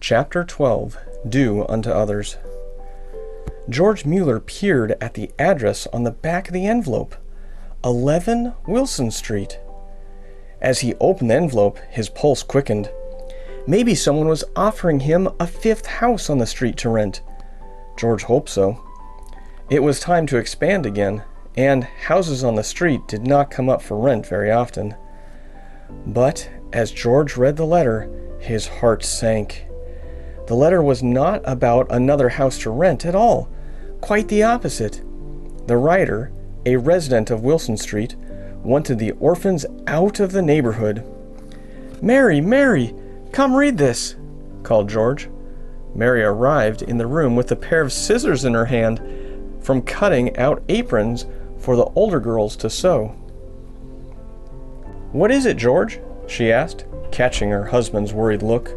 Chapter 12. Do Unto Others. George Muller peered at the address on the back of the envelope. 11 Wilson Street. As he opened the envelope, his pulse quickened. Maybe someone was offering him a 5th house on the street to rent. George hoped so. It was time to expand again, and houses on the street did not come up for rent very often. But as George read the letter, his heart sank. The letter was not about another house to rent at all. Quite the opposite. The writer, a resident of Wilson Street, wanted the orphans out of the neighborhood. "Mary, Mary, come read this," called George. Mary arrived in the room with a pair of scissors in her hand from cutting out aprons for the older girls to sew. "What is it, George?" she asked, catching her husband's worried look.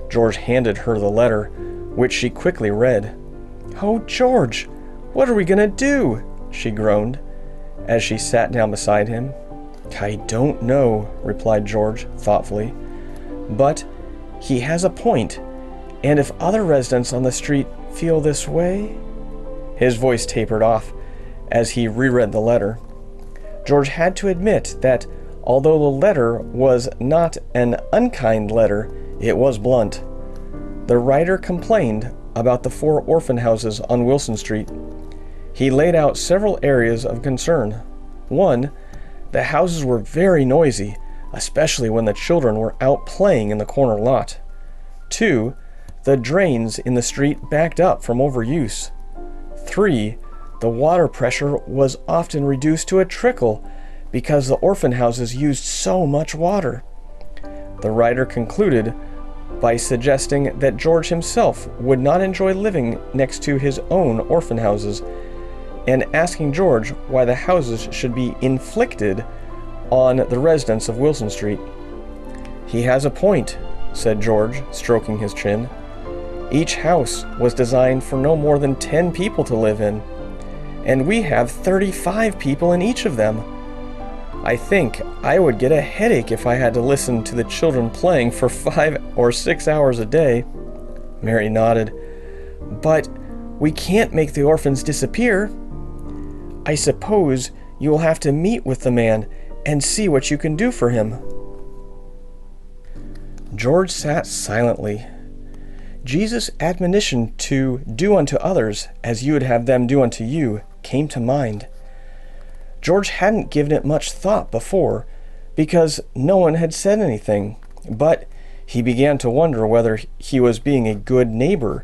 George handed her the letter, which she quickly read. "Oh, George, what are we going to do?" she groaned, as she sat down beside him. "I don't know," replied George thoughtfully. "But he has a point, and if other residents on the street feel this way..." His voice tapered off as he reread the letter. George had to admit that although the letter was not an unkind letter, it was blunt. The writer complained about the 4 orphan houses on Wilson Street. He laid out several areas of concern. 1, the houses were very noisy, especially when the children were out playing in the corner lot. 2, the drains in the street backed up from overuse. 3, the water pressure was often reduced to a trickle because the orphan houses used so much water. The writer concluded by suggesting that George himself would not enjoy living next to his own orphan houses, and asking George why the houses should be inflicted on the residents of Wilson Street. "He has a point," said George, stroking his chin. "Each house was designed for no more than 10 people to live in, and we have 35 people in each of them. I think I would get a headache if I had to listen to the children playing for 5 or 6 hours a day." Mary nodded. "But we can't make the orphans disappear. I suppose you will have to meet with the man and see what you can do for him." George sat silently. Jesus' admonition to do unto others as you would have them do unto you came to mind. George hadn't given it much thought before, because no one had said anything, but he began to wonder whether he was being a good neighbor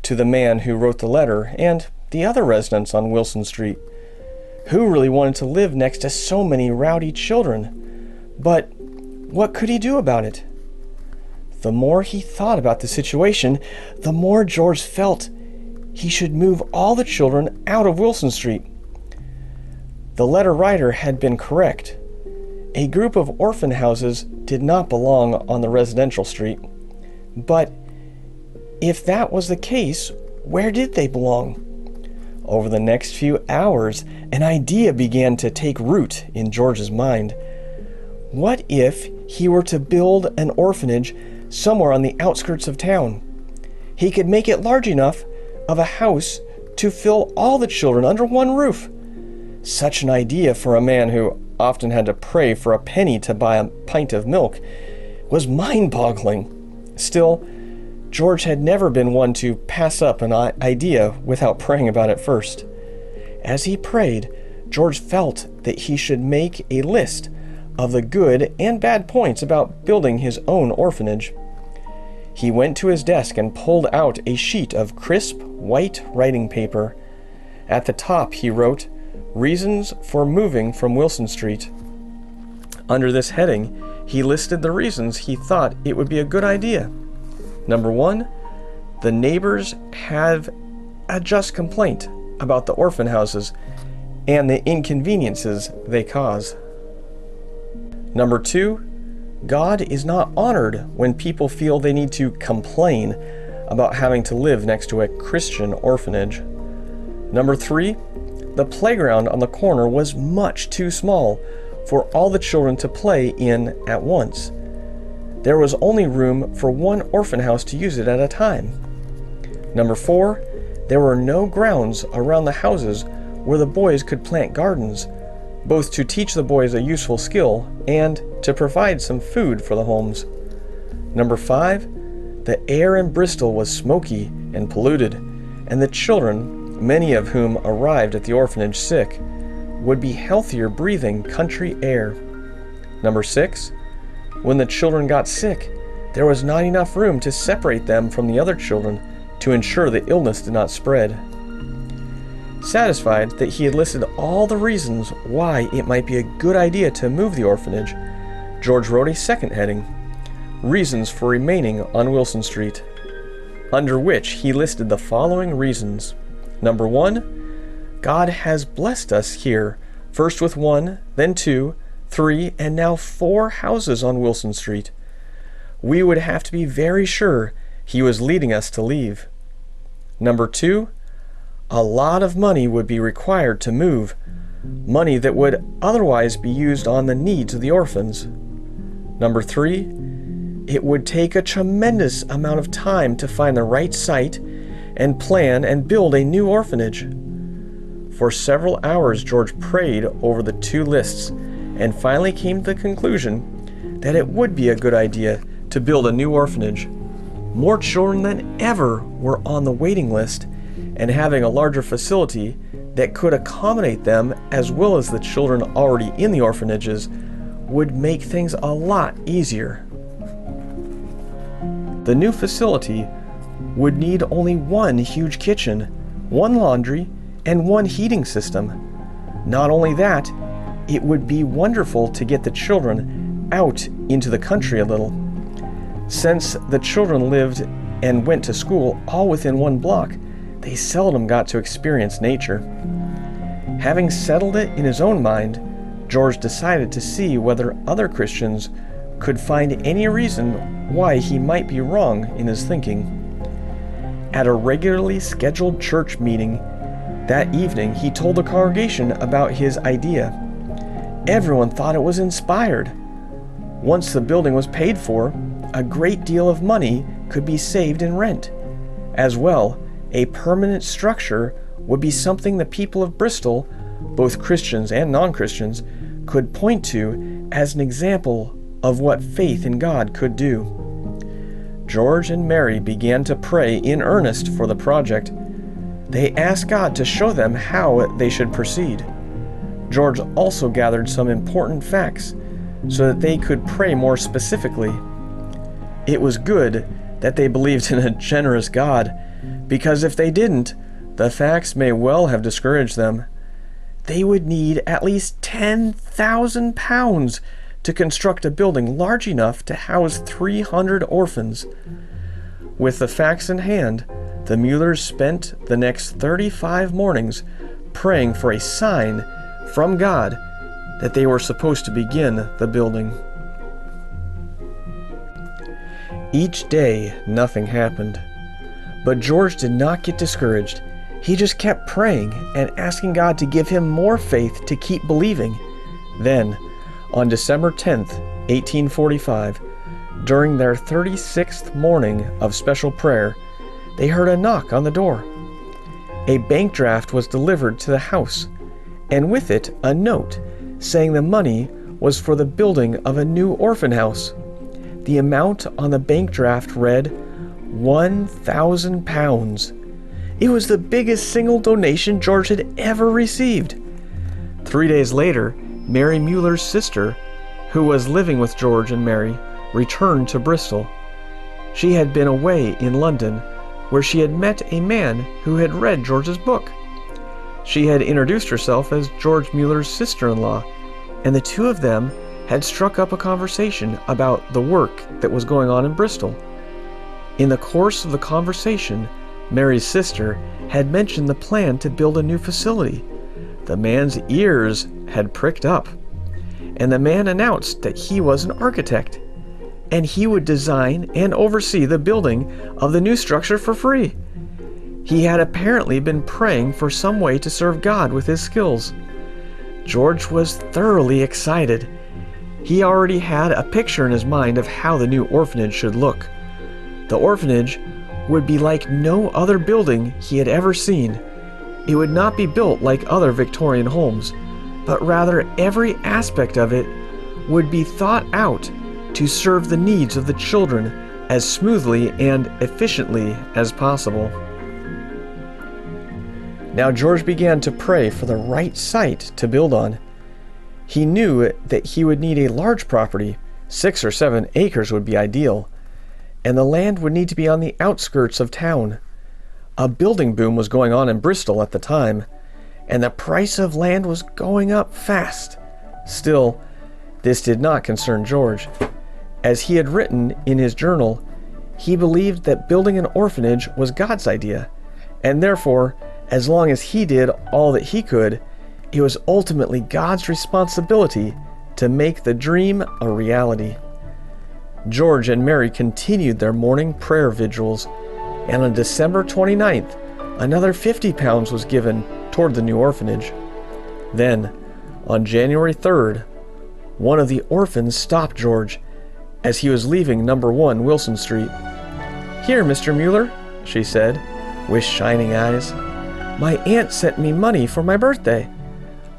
to the man who wrote the letter and the other residents on Wilson Street. Who really wanted to live next to so many rowdy children? But what could he do about it? The more he thought about the situation, the more George felt he should move all the children out of Wilson Street. The letter writer had been correct. A group of orphan houses did not belong on the residential street. But if that was the case, where did they belong? Over the next few hours, an idea began to take root in George's mind. What if he were to build an orphanage somewhere on the outskirts of town? He could make it large enough of a house to fill all the children under one roof. Such an idea for a man who often had to pray for a penny to buy a pint of milk was mind-boggling. Still, George had never been one to pass up an idea without praying about it first. As he prayed, George felt that he should make a list of the good and bad points about building his own orphanage. He went to his desk and pulled out a sheet of crisp, white writing paper. At the top he wrote, "Reasons for moving from Wilson Street." Under this heading, he listed the reasons he thought it would be a good idea. Number 1, the neighbors have a just complaint about the orphan houses and the inconveniences they cause. Number 2, God is not honored when people feel they need to complain about having to live next to a Christian orphanage. Number 3, the playground on the corner was much too small for all the children to play in at once. there was only room for one orphan house to use it at a time. Number 4, there were no grounds around the houses where the boys could plant gardens, both to teach the boys a useful skill and to provide some food for the homes. Number 5, the air in Bristol was smoky and polluted, and the children, many of whom arrived at the orphanage sick, would be healthier breathing country air. Number 6, when the children got sick, there was not enough room to separate them from the other children to ensure the illness did not spread. Satisfied that he had listed all the reasons why it might be a good idea to move the orphanage, George wrote a second heading, Reasons for Remaining on Wilson Street, under which he listed the following reasons. Number 1, God has blessed us here, first with 1, then 2, 3, and now 4 houses on Wilson Street. We would have to be very sure he was leading us to leave. Number 2, a lot of money would be required to move, money that would otherwise be used on the needs of the orphans. Number 3, it would take a tremendous amount of time to find the right site and plan and build a new orphanage. For several hours, George prayed over the 2 lists and finally came to the conclusion that it would be a good idea to build a new orphanage. More children than ever were on the waiting list, and having a larger facility that could accommodate them as well as the children already in the orphanages would make things a lot easier. The new facility would need only 1 huge kitchen, 1 laundry, and 1 heating system. Not only that, it would be wonderful to get the children out into the country a little. Since the children lived and went to school all within 1 block, they seldom got to experience nature. Having settled it in his own mind, George decided to see whether other Christians could find any reason why he might be wrong in his thinking. At a regularly scheduled church meeting that evening, he told the congregation about his idea. Everyone thought it was inspired. Once the building was paid for, a great deal of money could be saved in rent. As well, a permanent structure would be something the people of Bristol, both Christians and non-Christians, could point to as an example of what faith in God could do. George and Mary began to pray in earnest for the project. They asked God to show them how they should proceed. George also gathered some important facts so that they could pray more specifically. It was good that they believed in a generous God, because if they didn't, the facts may well have discouraged them. They would need at least £10,000 to construct a building large enough to house 300 orphans. With the facts in hand, the Mullers spent the next 35 mornings praying for a sign from God that they were supposed to begin the building. Each day, nothing happened. But George did not get discouraged. He just kept praying and asking God to give him more faith to keep believing. Then, on December 10th, 1845, during their 36th morning of special prayer, they heard a knock on the door. A bank draft was delivered to the house, and with it a note saying the money was for the building of a new orphan house. The amount on the bank draft read £1,000. It was the biggest single donation George had ever received. 3 days later, Mary Muller's sister, who was living with George and Mary, returned to Bristol. She had been away in London, where she had met a man who had read George's book. She had introduced herself as George Muller's sister-in-law, and the two of them had struck up a conversation about the work that was going on in Bristol. In the course of the conversation, Mary's sister had mentioned the plan to build a new facility. The man's ears had pricked up, and the man announced that he was an architect, and he would design and oversee the building of the new structure for free. He had apparently been praying for some way to serve God with his skills. George was thoroughly excited. He already had a picture in his mind of how the new orphanage should look. The orphanage would be like no other building he had ever seen. It would not be built like other Victorian homes, but rather every aspect of it would be thought out to serve the needs of the children as smoothly and efficiently as possible. Now George began to pray for the right site to build on. He knew that he would need a large property. 6 or 7 acres would be ideal, and the land would need to be on the outskirts of town. A building boom was going on in Bristol at the time, and the price of land was going up fast. Still, this did not concern George. As he had written in his journal, he believed that building an orphanage was God's idea, and therefore, as long as he did all that he could, it was ultimately God's responsibility to make the dream a reality. George and Mary continued their morning prayer vigils, and on December 29th, another £50 was given toward the new orphanage. Then, on January 3rd, one of the orphans stopped George as he was leaving number 1 Wilson Street. "Here, Mr. Muller," she said, with shining eyes. "My aunt sent me money for my birthday.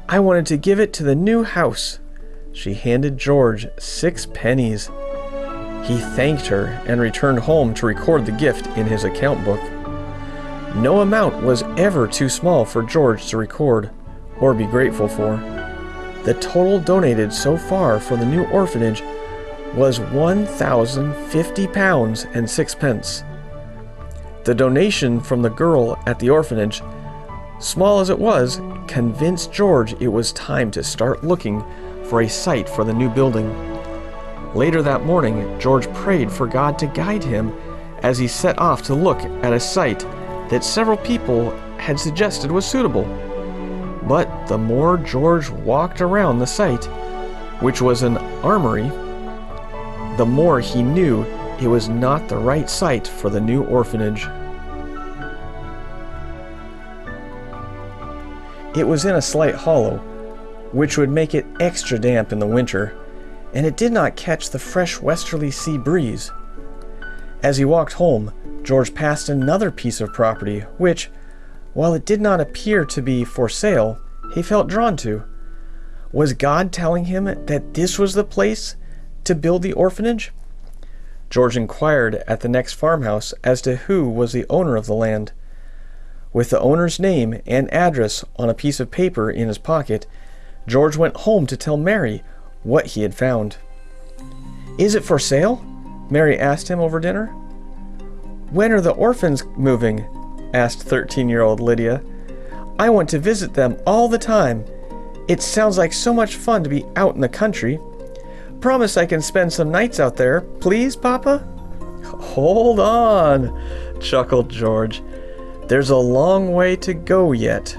I wanted to give it to the new house." She handed George 6 pennies. He thanked her and returned home to record the gift in his account book. No amount was ever too small for George to record or be grateful for. The total donated so far for the new orphanage was £1,050 and 6 pence. The donation from the girl at the orphanage, small as it was, convinced George it was time to start looking for a site for the new building. Later that morning, George prayed for God to guide him as he set off to look at a site that several people had suggested was suitable. But the more George walked around the site, which was an armory, the more he knew it was not the right site for the new orphanage. It was in a slight hollow, which would make it extra damp in the winter, and it did not catch the fresh westerly sea breeze. As he walked home, George passed another piece of property which, while it did not appear to be for sale, he felt drawn to. Was God telling him that this was the place to build the orphanage? George inquired at the next farmhouse as to who was the owner of the land. With the owner's name and address on a piece of paper in his pocket, George went home to tell Mary what he had found. "Is it for sale?" Mary asked him over dinner. "When are the orphans moving?" asked 13-year-old Lydia. "I want to visit them all the time. It sounds like so much fun to be out in the country. Promise I can spend some nights out there, please, Papa?" "Hold on," chuckled George. "There's a long way to go yet.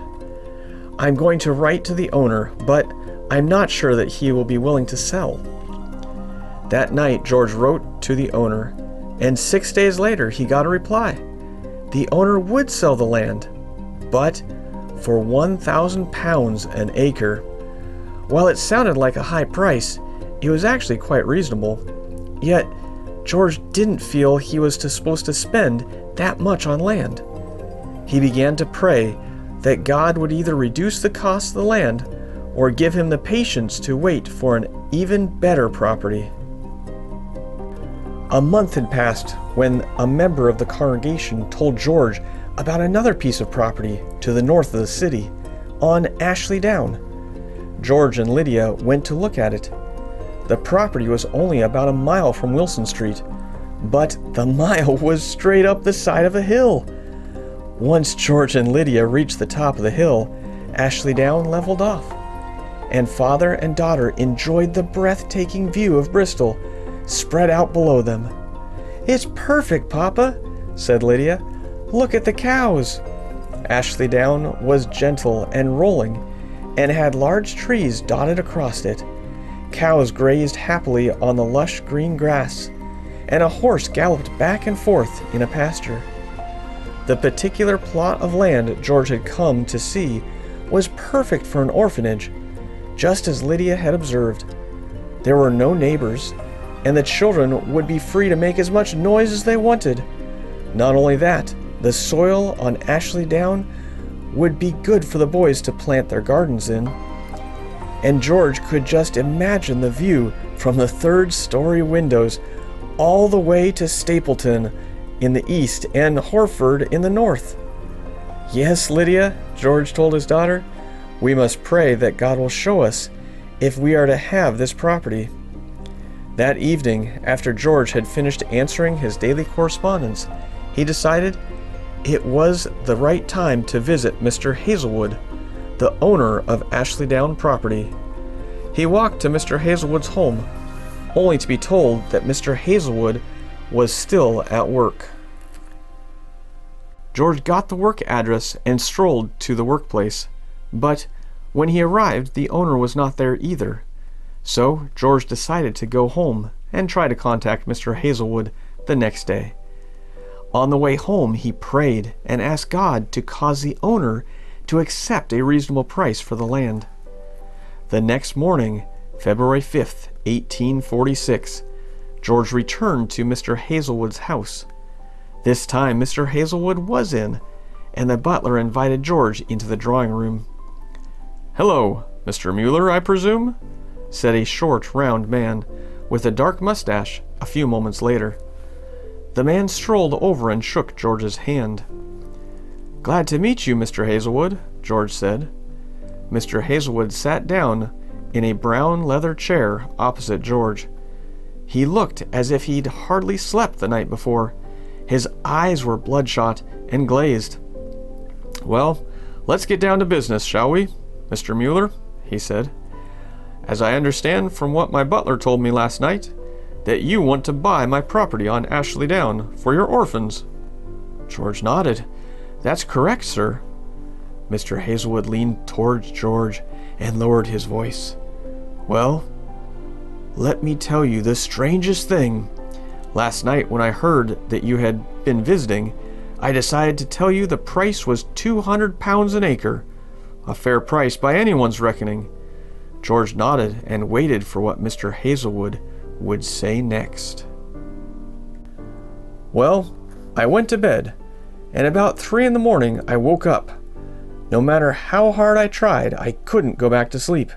I'm going to write to the owner, but I'm not sure that he will be willing to sell." That night, George wrote to the owner, and 6 days later he got a reply. The owner would sell the land, but for £1,000 an acre. While it sounded like a high price, it was actually quite reasonable. Yet, George didn't feel he was supposed to spend that much on land. He began to pray that God would either reduce the cost of the land or give him the patience to wait for an even better property. A month had passed when a member of the congregation told George about another piece of property to the north of the city, on Ashley Down. George and Lydia went to look at it. The property was only about a mile from Wilson Street, but the mile was straight up the side of a hill. Once George and Lydia reached the top of the hill, Ashley Down leveled off, and father and daughter enjoyed the breathtaking view of Bristol spread out below them. "It's perfect, Papa," said Lydia. "Look at the cows." Ashley Down was gentle and rolling, and had large trees dotted across it. Cows grazed happily on the lush green grass, and a horse galloped back and forth in a pasture. The particular plot of land George had come to see was perfect for an orphanage, just as Lydia had observed. There were no neighbors, and the children would be free to make as much noise as they wanted. Not only that, the soil on Ashley Down would be good for the boys to plant their gardens in. And George could just imagine the view from the third-story windows all the way to Stapleton in the east and Horford in the north. Yes, Lydia, George told his daughter, we must pray that God will show us if we are to have this property. That evening, after George had finished answering his daily correspondence, he decided it was the right time to visit Mr. Hazelwood, the owner of Ashley Down property. He walked to Mr. Hazelwood's home, only to be told that Mr. Hazelwood was still at work. George got the work address and strolled to the workplace, but when he arrived, the owner was not there either. So George decided to go home and try to contact Mr. Hazelwood the next day. On the way home, he prayed and asked God to cause the owner to accept a reasonable price for the land. The next morning, February 5th, 1846, George returned to Mr. Hazelwood's house. This time Mr. Hazelwood was in, and the butler invited George into the drawing room. "Hello, Mr. Muller, I presume?" said a short, round man with a dark mustache a few moments later. The man strolled over and shook George's hand. "Glad to meet you, Mr. Hazelwood," George said. Mr. Hazelwood sat down in a brown leather chair opposite George. He looked as if he'd hardly slept the night before. His eyes were bloodshot and glazed. "Well, let's get down to business, shall we, Mr. Muller?" he said. "As I understand from what my butler told me last night, that you want to buy my property on Ashley Down for your orphans." George nodded. "That's correct, sir." Mr. Hazelwood leaned towards George and lowered his voice. "Well, let me tell you the strangest thing. Last night when I heard that you had been visiting, I decided to tell you the price was £200 an acre, a fair price by anyone's reckoning." George nodded and waited for what Mr. Hazelwood would say next. "Well, I went to bed, and about 3 in the morning I woke up. No matter how hard I tried, I couldn't go back to sleep.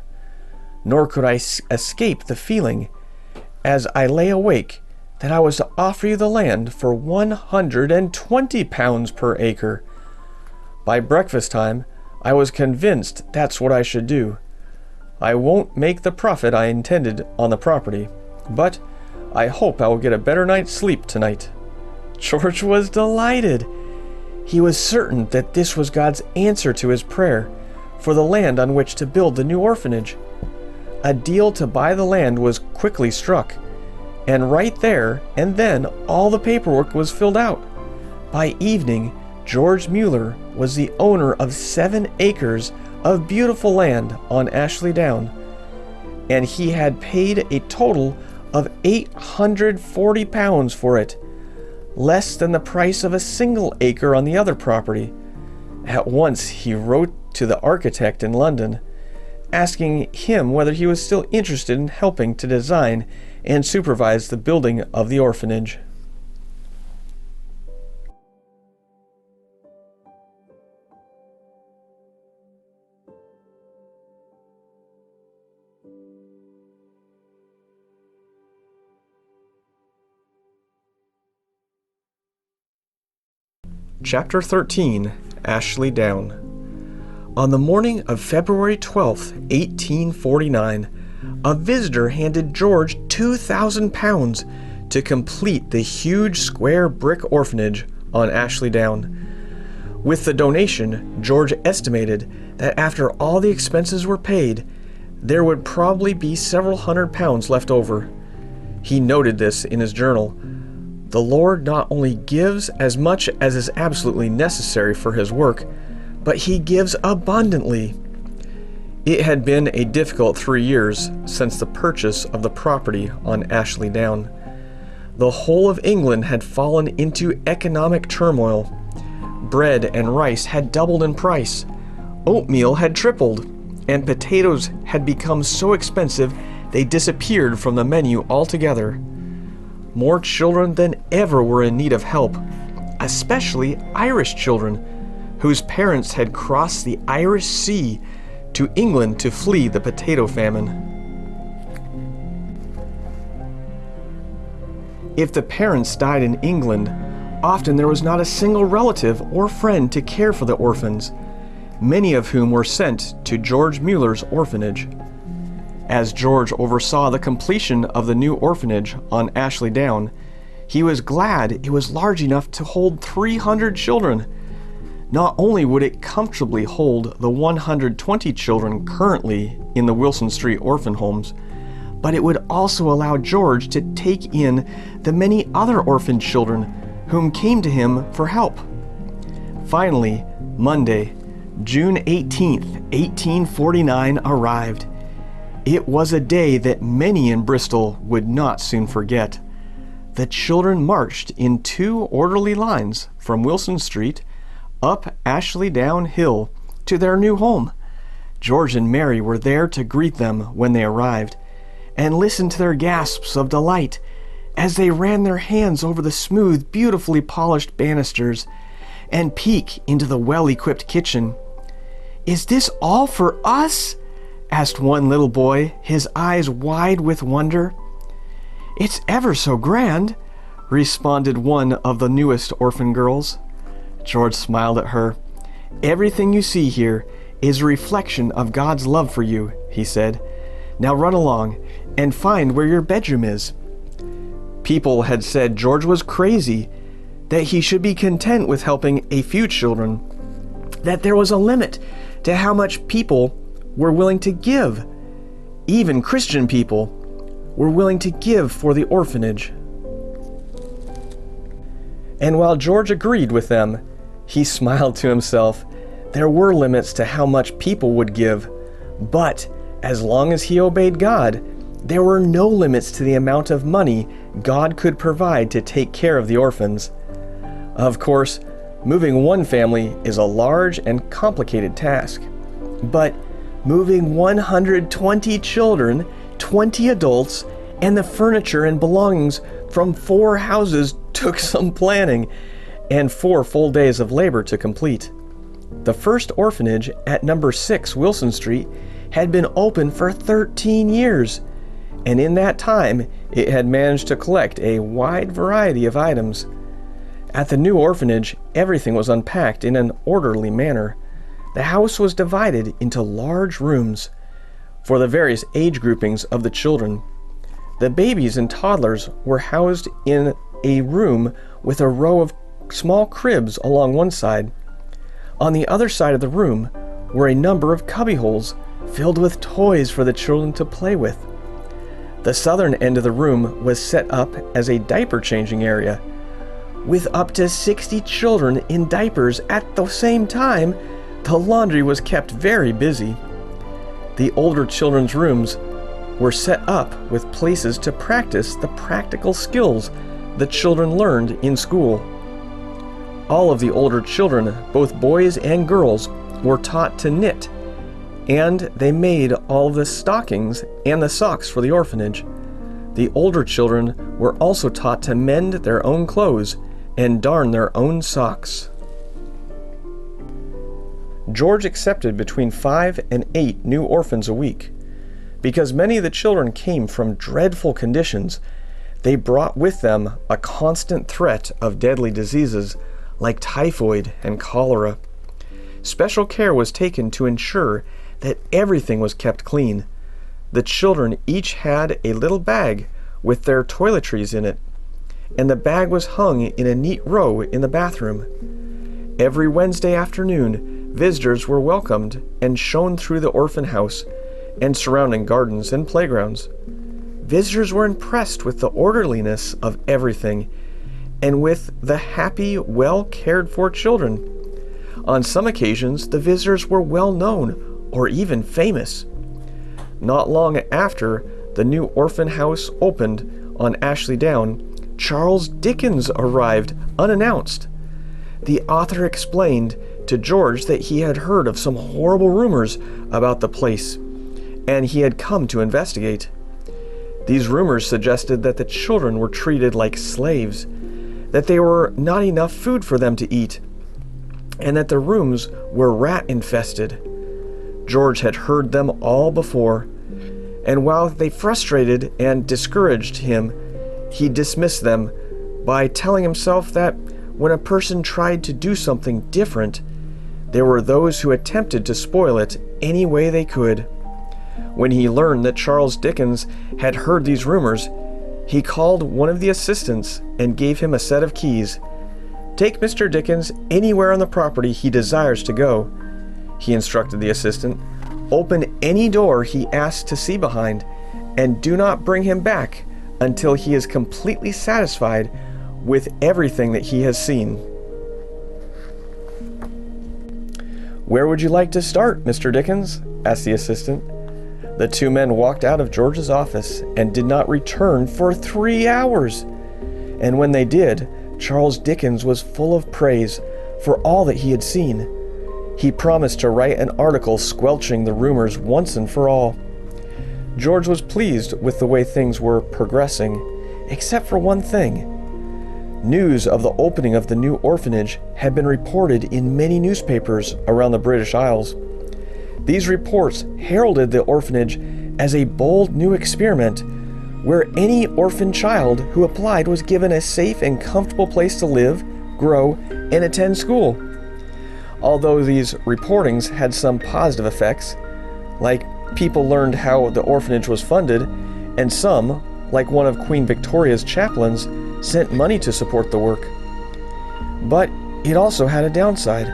Nor could I escape the feeling, as I lay awake, that I was to offer you the land for £120 per acre. By breakfast time, I was convinced that's what I should do. I won't make the profit I intended on the property, but I hope I will get a better night's sleep tonight." George was delighted. He was certain that this was God's answer to his prayer for the land on which to build the new orphanage. A deal to buy the land was quickly struck, and right there and then all the paperwork was filled out. By evening, George Muller was the owner of 7 acres of beautiful land on Ashley Down, and he had paid a total of £840 for it, less than the price of a single acre on the other property. At once he wrote to the architect in London, asking him whether he was still interested in helping to design and supervise the building of the orphanage. Chapter 13, Ashley Down. On the morning of February 12th, 1849, a visitor handed George £2,000 to complete the huge square brick orphanage on Ashley Down. With the donation, George estimated that after all the expenses were paid, there would probably be several £100 left over. He noted this in his journal. The Lord not only gives as much as is absolutely necessary for his work, but he gives abundantly. It had been a difficult 3 years since the purchase of the property on Ashley Down. The whole of England had fallen into economic turmoil. Bread and rice had doubled in price, oatmeal had tripled, and potatoes had become so expensive they disappeared from the menu altogether. More children than ever were in need of help, especially Irish children, whose parents had crossed the Irish Sea to England to flee the potato famine. If the parents died in England, often there was not a single relative or friend to care for the orphans, many of whom were sent to George Muller's orphanage. As George oversaw the completion of the new orphanage on Ashley Down, he was glad it was large enough to hold 300 children. Not only would it comfortably hold the 120 children currently in the Wilson Street orphan homes, but it would also allow George to take in the many other orphan children whom came to him for help. Finally, Monday, June 18th, 1849 arrived. It was a day that many in Bristol would not soon forget. The children marched in 2 orderly lines from Wilson Street up Ashley Down Hill to their new home. George and Mary were there to greet them when they arrived, and listen to their gasps of delight as they ran their hands over the smooth, beautifully polished banisters and peek into the well-equipped kitchen. "Is this all for us?" asked one little boy, his eyes wide with wonder. "It's ever so grand," responded one of the newest orphan girls. George smiled at her. "Everything you see here is a reflection of God's love for you," he said. "Now run along and find where your bedroom is." People had said George was crazy, that he should be content with helping a few children, that there was a limit to how much people were willing to give. Even Christian people were willing to give for the orphanage. And while George agreed with them, he smiled to himself. There were limits to how much people would give, but as long as he obeyed God, there were no limits to the amount of money God could provide to take care of the orphans. Of course, moving one family is a large and complicated task, but moving 120 children, 20 adults, and the furniture and belongings from 4 houses took some planning and 4 full days of labor to complete. The first orphanage at number 6 Wilson Street had been open for 13 years, and in that time it had managed to collect a wide variety of items. At the new orphanage, everything was unpacked in an orderly manner. The house was divided into large rooms for the various age groupings of the children. The babies and toddlers were housed in a room with a row of small cribs along one side. On the other side of the room were a number of cubbyholes filled with toys for the children to play with. The southern end of the room was set up as a diaper changing area. With up to 60 children in diapers at the same time, the laundry was kept very busy. The older children's rooms were set up with places to practice the practical skills the children learned in school. All of the older children, both boys and girls, were taught to knit, and they made all of the stockings and the socks for the orphanage. The older children were also taught to mend their own clothes and darn their own socks. George accepted between 5 and 8 new orphans a week. Because many of the children came from dreadful conditions, they brought with them a constant threat of deadly diseases like typhoid and cholera. Special care was taken to ensure that everything was kept clean. The children each had a little bag with their toiletries in it, and the bag was hung in a neat row in the bathroom. Every Wednesday afternoon, visitors were welcomed and shown through the orphan house and surrounding gardens and playgrounds. Visitors were impressed with the orderliness of everything and with the happy, well-cared-for children. On some occasions, the visitors were well known or even famous. Not long after the new orphan house opened on Ashley Down, Charles Dickens arrived unannounced. The author explained to George that he had heard of some horrible rumors about the place, and he had come to investigate. These rumors suggested that the children were treated like slaves, that there were not enough food for them to eat, and that the rooms were rat-infested. George had heard them all before, and while they frustrated and discouraged him, he dismissed them by telling himself that when a person tried to do something different, there were those who attempted to spoil it any way they could. When he learned that Charles Dickens had heard these rumors, he called one of the assistants and gave him a set of keys. "Take Mr. Dickens anywhere on the property he desires to go," he instructed the assistant. "Open any door he asks to see behind, and do not bring him back until he is completely satisfied with everything that he has seen." "Where would you like to start, Mr. Dickens?" asked the assistant. The two men walked out of George's office and did not return for 3 hours. And when they did, Charles Dickens was full of praise for all that he had seen. He promised to write an article squelching the rumors once and for all. George was pleased with the way things were progressing, except for one thing. News of the opening of the new orphanage had been reported in many newspapers around the British Isles. These reports heralded the orphanage as a bold new experiment where any orphan child who applied was given a safe and comfortable place to live, grow, and attend school. Although these reportings had some positive effects, like people learned how the orphanage was funded, and some, like one of Queen Victoria's chaplains, sent money to support the work. But it also had a downside.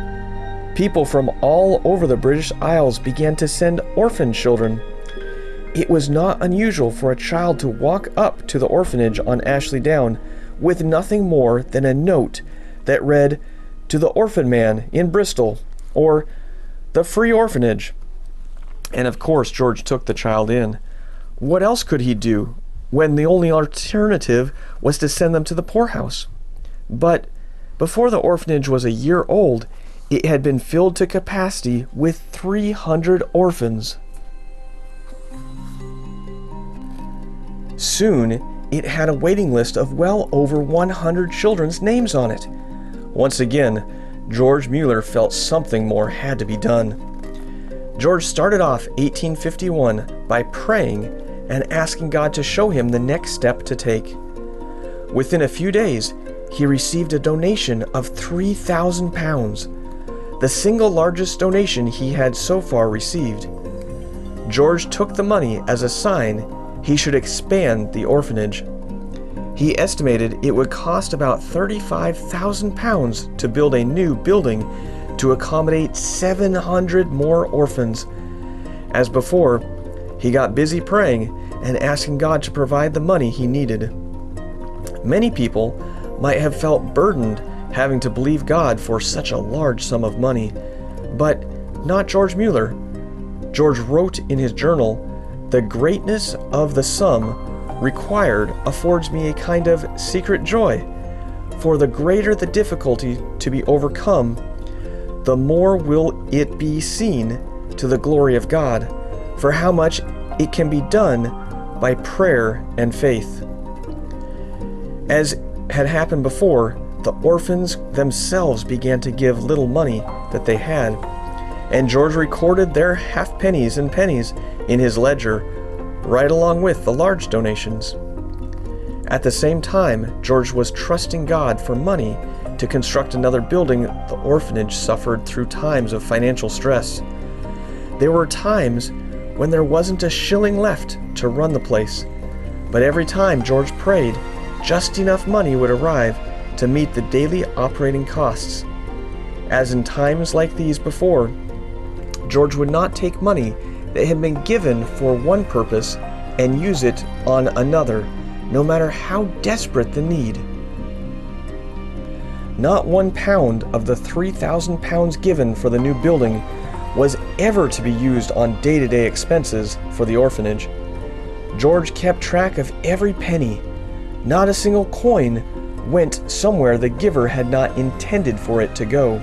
People from all over the British Isles began to send orphan children. It was not unusual for a child to walk up to the orphanage on Ashley Down with nothing more than a note that read, "To the Orphan Man in Bristol," or "The Free Orphanage." And of course George took the child in. What else could he do when the only alternative was to send them to the poorhouse? But before the orphanage was a year old, it had been filled to capacity with 300 orphans. Soon, it had a waiting list of well over 100 children's names on it. Once again, George Muller felt something more had to be done. George started off 1851 by praying and asking God to show him the next step to take. Within a few days, he received a donation of £3,000, the single largest donation he had so far received. George took the money as a sign he should expand the orphanage. He estimated it would cost about £35,000 to build a new building to accommodate 700 more orphans. As before, he got busy praying and asking God to provide the money he needed. Many people might have felt burdened having to believe God for such a large sum of money, but not George Muller. George wrote in his journal, "The greatness of the sum required affords me a kind of secret joy, for the greater the difficulty to be overcome, the more will it be seen to the glory of God, for how much it can be done by prayer and faith." As had happened before, the orphans themselves began to give little money that they had, and George recorded their halfpennies and pennies in his ledger, right along with the large donations. At the same time, George was trusting God for money to construct another building. The orphanage suffered through times of financial stress. There were times when there wasn't a shilling left to run the place, but every time George prayed, just enough money would arrive to meet the daily operating costs. As in times like these before, George would not take money that had been given for one purpose and use it on another, no matter how desperate the need. Not £1 of the £3,000 given for the new building was ever to be used on day-to-day expenses for the orphanage. George kept track of every penny. Not a single coin went somewhere the giver had not intended for it to go.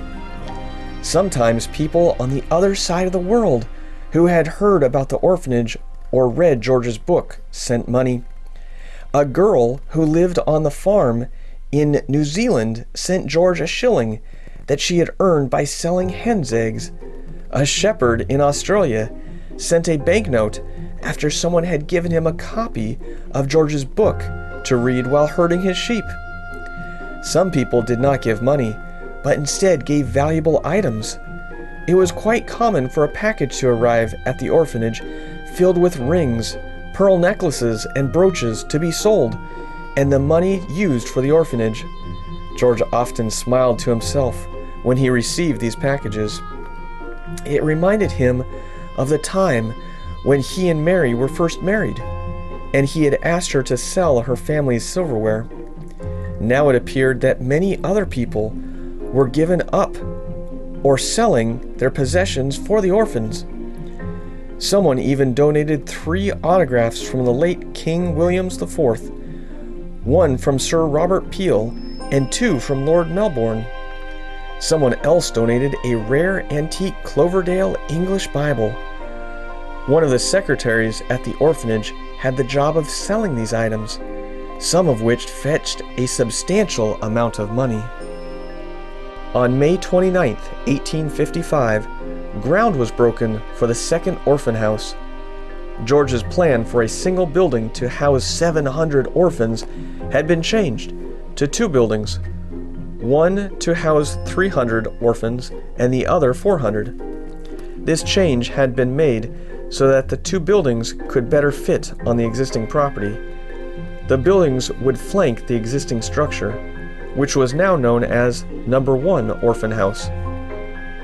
Sometimes people on the other side of the world who had heard about the orphanage or read George's book sent money. A girl who lived on the farm in New Zealand sent George a shilling that she had earned by selling hen's eggs. A shepherd in Australia sent a banknote after someone had given him a copy of George's book to read while herding his sheep. Some people did not give money, but instead gave valuable items. It was quite common for a package to arrive at the orphanage filled with rings, pearl necklaces, and brooches to be sold, and the money used for the orphanage. George often smiled to himself when he received these packages. It reminded him of the time when he and Mary were first married, and he had asked her to sell her family's silverware. Now it appeared that many other people were giving up or selling their possessions for the orphans. Someone even donated 3 autographs from the late King Williams IV, 1 from Sir Robert Peel and 2 from Lord Melbourne. Someone else donated a rare antique Cloverdale English Bible. One of the secretaries at the orphanage had the job of selling these items, some of which fetched a substantial amount of money. On May 29, 1855, ground was broken for the second orphan house. George's plan for a single building to house 700 orphans had been changed to 2 buildings, one to house 300 orphans and the other 400. This change had been made so that the 2 buildings could better fit on the existing property. The buildings would flank the existing structure, which was now known as Number 1 Orphan House.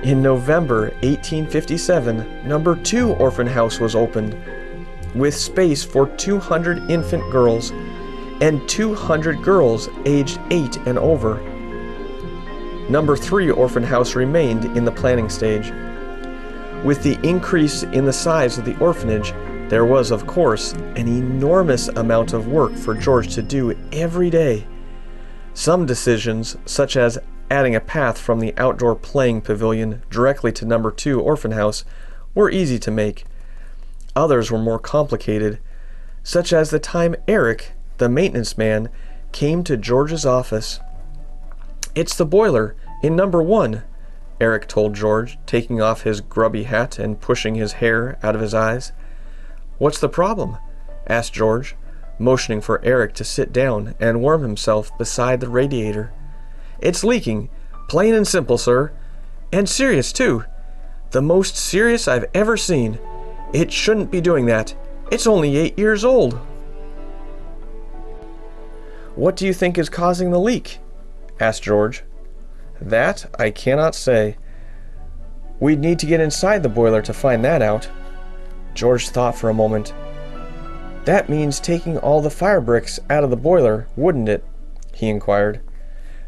In November 1857, Number 2 Orphan House was opened, with space for 200 infant girls and 200 girls aged 8 and over. Number 3 Orphan House remained in the planning stage. With the increase in the size of the orphanage, there was, of course, an enormous amount of work for George to do every day. Some decisions, such as adding a path from the outdoor playing pavilion directly to Number 2 Orphan House, were easy to make. Others were more complicated, such as the time Eric, the maintenance man, came to George's office. "It's the boiler in Number 1, Eric told George, taking off his grubby hat and pushing his hair out of his eyes. "What's the problem?" asked George, motioning for Eric to sit down and warm himself beside the radiator. "It's leaking, plain and simple, sir. And serious, too. The most serious I've ever seen. It shouldn't be doing that. It's only 8 years old." "What do you think is causing the leak?" asked George. "That I cannot say. We'd need to get inside the boiler to find that out." George thought for a moment. "That means taking all the fire bricks out of the boiler, wouldn't it?" he inquired.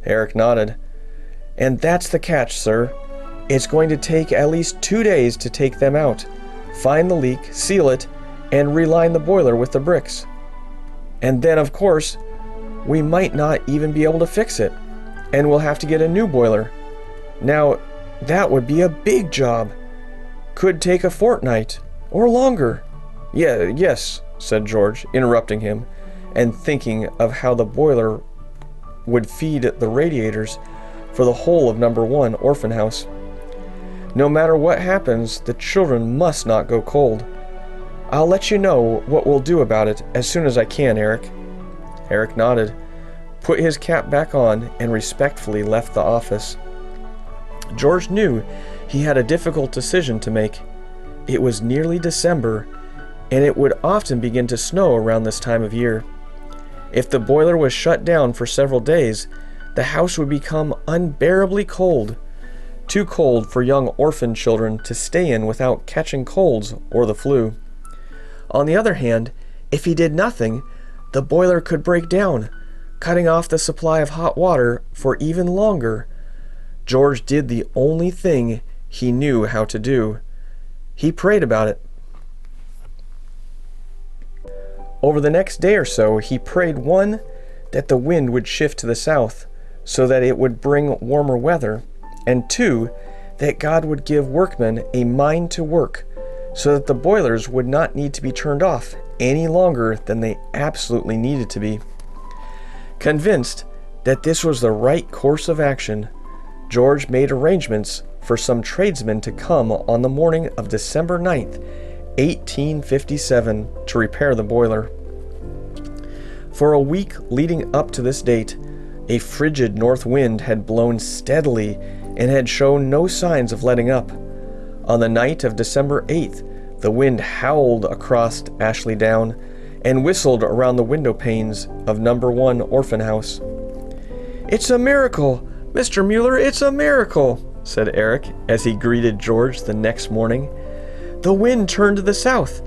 Eric nodded. "And that's the catch, sir. It's going to take at least 2 days to take them out, find the leak, seal it, and reline the boiler with the bricks. And then, of course, we might not even be able to fix it, and we'll have to get a new boiler. Now, that would be a big job. Could take a fortnight, or longer." Yes, said George, interrupting him, and thinking of how the boiler would feed the radiators for the whole of Number 1 Orphan House. "No matter what happens, the children must not go cold. I'll let you know what we'll do about it as soon as I can, Eric." Eric nodded, put his cap back on, and respectfully left the office. George knew he had a difficult decision to make. It was nearly December, and it would often begin to snow around this time of year. If the boiler was shut down for several days, the house would become unbearably cold, too cold for young orphan children to stay in without catching colds or the flu. On the other hand, if he did nothing, the boiler could break down, cutting off the supply of hot water for even longer. George did the only thing he knew how to do. He prayed about it. Over the next day or so, he prayed, 1, that the wind would shift to the south, so that it would bring warmer weather, and 2, that God would give workmen a mind to work, so that the boilers would not need to be turned off any longer than they absolutely needed to be. Convinced that this was the right course of action, George made arrangements for some tradesmen to come on the morning of December 9th, 1857, to repair the boiler. For a week leading up to this date, a frigid north wind had blown steadily and had shown no signs of letting up. On the night of December 8th, the wind howled across Ashley Down and whistled around the window panes of number 1 orphan house. "It's a miracle! Mr. Muller, it's a miracle!" said Eric as he greeted George the next morning. "The wind turned to the south,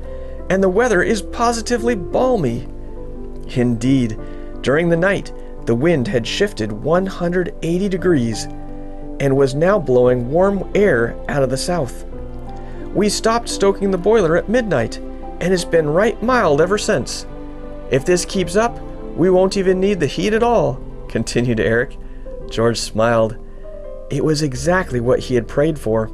and the weather is positively balmy." Indeed, during the night, the wind had shifted 180 degrees and was now blowing warm air out of the south. "We stopped stoking the boiler at midnight, and it's been right mild ever since. If this keeps up, we won't even need the heat at all," continued Eric. George smiled. It was exactly what he had prayed for.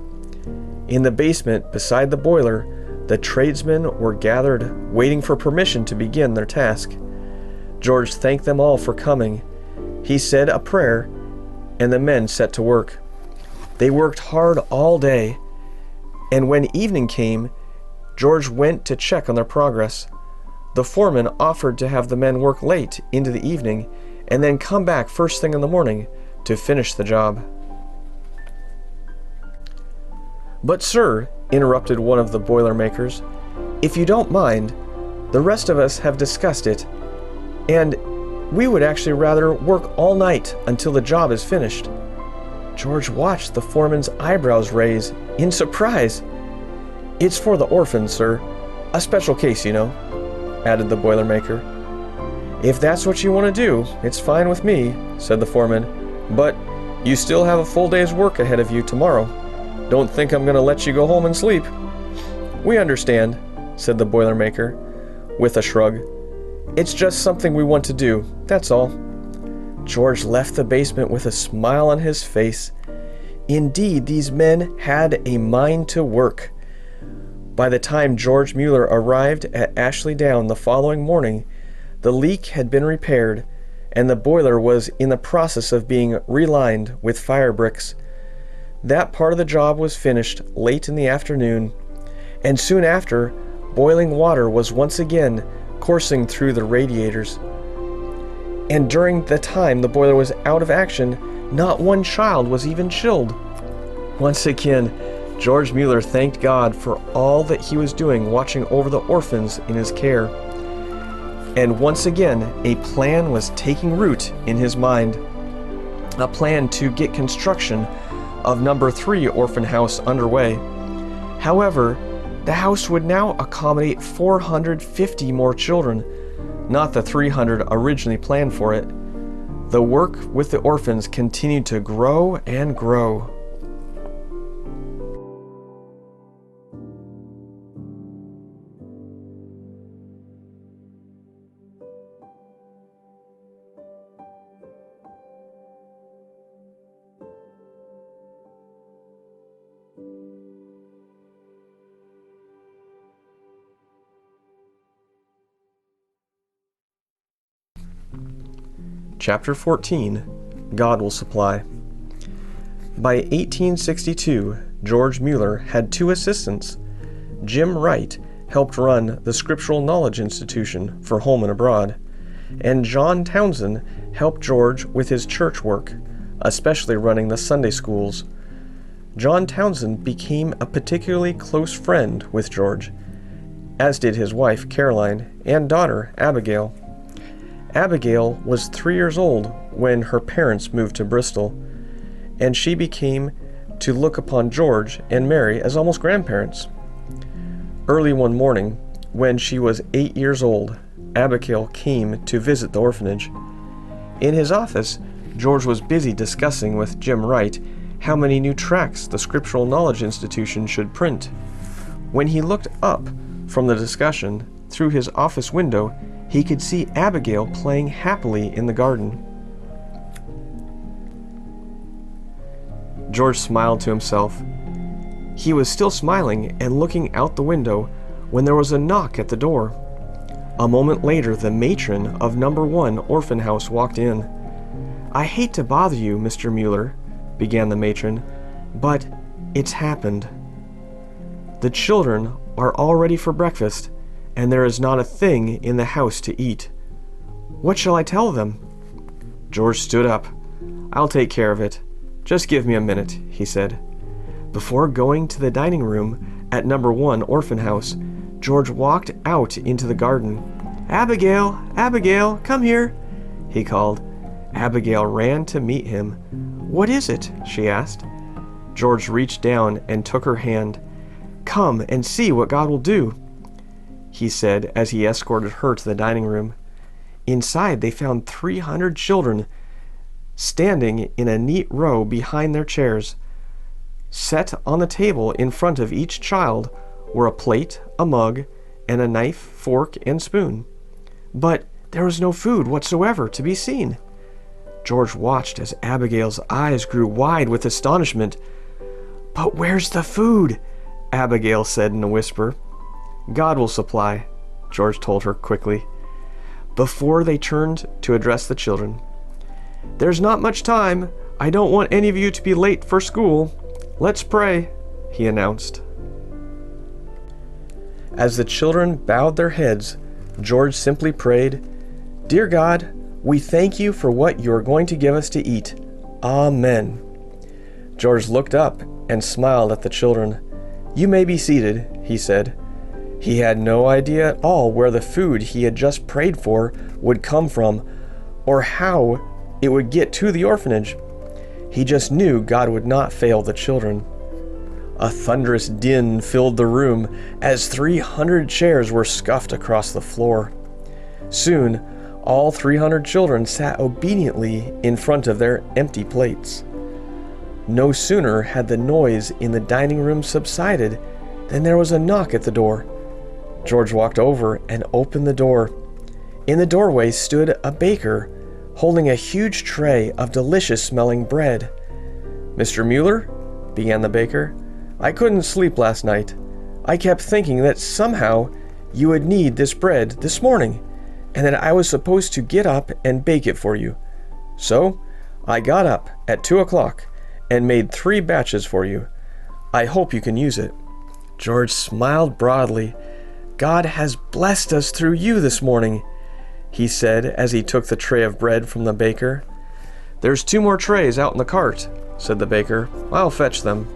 In the basement beside the boiler, the tradesmen were gathered, waiting for permission to begin their task. George thanked them all for coming. He said a prayer, and the men set to work. They worked hard all day, and when evening came, George went to check on their progress. The foreman offered to have the men work late into the evening and then come back first thing in the morning to finish the job. "But sir," interrupted one of the boilermakers, "if you don't mind, the rest of us have discussed it, and we would actually rather work all night until the job is finished." George watched the foreman's eyebrows raise in surprise. "It's for the orphans, sir. A special case, you know," added the Boilermaker. "If that's what you want to do, it's fine with me," said the foreman. "But you still have a full day's work ahead of you tomorrow. Don't think I'm going to let you go home and sleep." "We understand," said the Boilermaker, with a shrug. "It's just something we want to do, that's all." George left the basement with a smile on his face. Indeed, these men had a mind to work. By the time George Muller arrived at Ashley Down the following morning, the leak had been repaired, and the boiler was in the process of being relined with fire bricks. That part of the job was finished late in the afternoon, and soon after, boiling water was once again coursing through the radiators. And during the time the boiler was out of action, not one child was even chilled. Once again, George Muller thanked God for all that he was doing watching over the orphans in his care. And once again, a plan was taking root in his mind. A plan to get construction of number 3 orphan house underway. However, the house would now accommodate 450 more children, not the 300 originally planned for it. The work with the orphans continued to grow and grow. Chapter 14, God Will Supply. By 1862, George Muller had 2 assistants. Jim Wright helped run the Scriptural Knowledge Institution for home and abroad, and John Townsend helped George with his church work, especially running the Sunday schools. John Townsend became a particularly close friend with George, as did his wife Caroline and daughter Abigail. Abigail was 3 years old when her parents moved to Bristol, and she became to look upon George and Mary as almost grandparents. Early one morning, when she was 8 years old, Abigail came to visit the orphanage. In his office, George was busy discussing with Jim Wright how many new tracts the Scriptural Knowledge Institution should print. When he looked up from the discussion through his office window, he could see Abigail playing happily in the garden. George smiled to himself. He was still smiling and looking out the window when there was a knock at the door. A moment later, the matron of number 1 orphan house walked in. "I hate to bother you, Mr. Muller," began the matron, "but it's happened. The children are all ready for breakfast, and there is not a thing in the house to eat. What shall I tell them?" George stood up. "I'll take care of it. Just give me a minute," he said. Before going to the dining room at number 1 orphan house, George walked out into the garden. "Abigail, Abigail, come here," he called. Abigail ran to meet him. "What is it?" she asked. George reached down and took her hand. "Come and see what God will do," he said as he escorted her to the dining room. Inside, they found 300 children standing in a neat row behind their chairs. Set on the table in front of each child were a plate, a mug, and a knife, fork, and spoon. But there was no food whatsoever to be seen. George watched as Abigail's eyes grew wide with astonishment. "But where's the food?" Abigail said in a whisper. "God will supply," George told her quickly, before they turned to address the children. "There's not much time. I don't want any of you to be late for school. Let's pray," he announced. As the children bowed their heads, George simply prayed, "Dear God, we thank you for what you are going to give us to eat. Amen." George looked up and smiled at the children. "You may be seated," he said. He had no idea at all where the food he had just prayed for would come from, or how it would get to the orphanage. He just knew God would not fail the children. A thunderous din filled the room as 300 chairs were scuffed across the floor. Soon, all 300 children sat obediently in front of their empty plates. No sooner had the noise in the dining room subsided than there was a knock at the door. George walked over and opened the door. In the doorway stood a baker, holding a huge tray of delicious-smelling bread. "Mr. Muller," began the baker, "I couldn't sleep last night. I kept thinking that somehow you would need this bread this morning, and that I was supposed to get up and bake it for you. So, I got up at 2 o'clock and made 3 batches for you. I hope you can use it." George smiled broadly. "God has blessed us through you this morning," he said as he took the tray of bread from the baker. "There's 2 more trays out in the cart," said the baker. "I'll fetch them."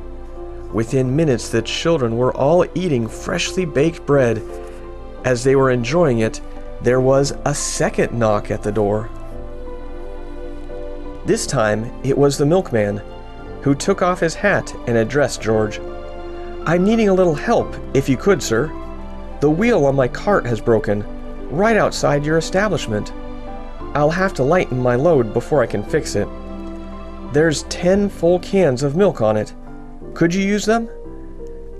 Within minutes, the children were all eating freshly baked bread. As they were enjoying it, there was a second knock at the door. This time, it was the milkman, who took off his hat and addressed George. "I'm needing a little help, if you could, sir. The wheel on my cart has broken, right outside your establishment. I'll have to lighten my load before I can fix it. There's 10 full cans of milk on it. Could you use them?"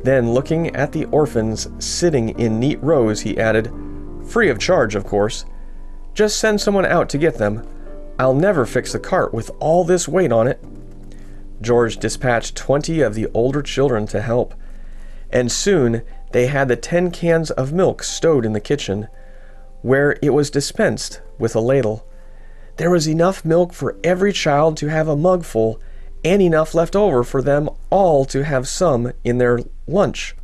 Then, looking at the orphans sitting in neat rows, he added, "Free of charge, of course. Just send someone out to get them. I'll never fix the cart with all this weight on it." George dispatched 20 of the older children to help, and soon they had the 10 cans of milk stowed in the kitchen, where it was dispensed with a ladle. There was enough milk for every child to have a mug full, and enough left over for them all to have some in their lunch.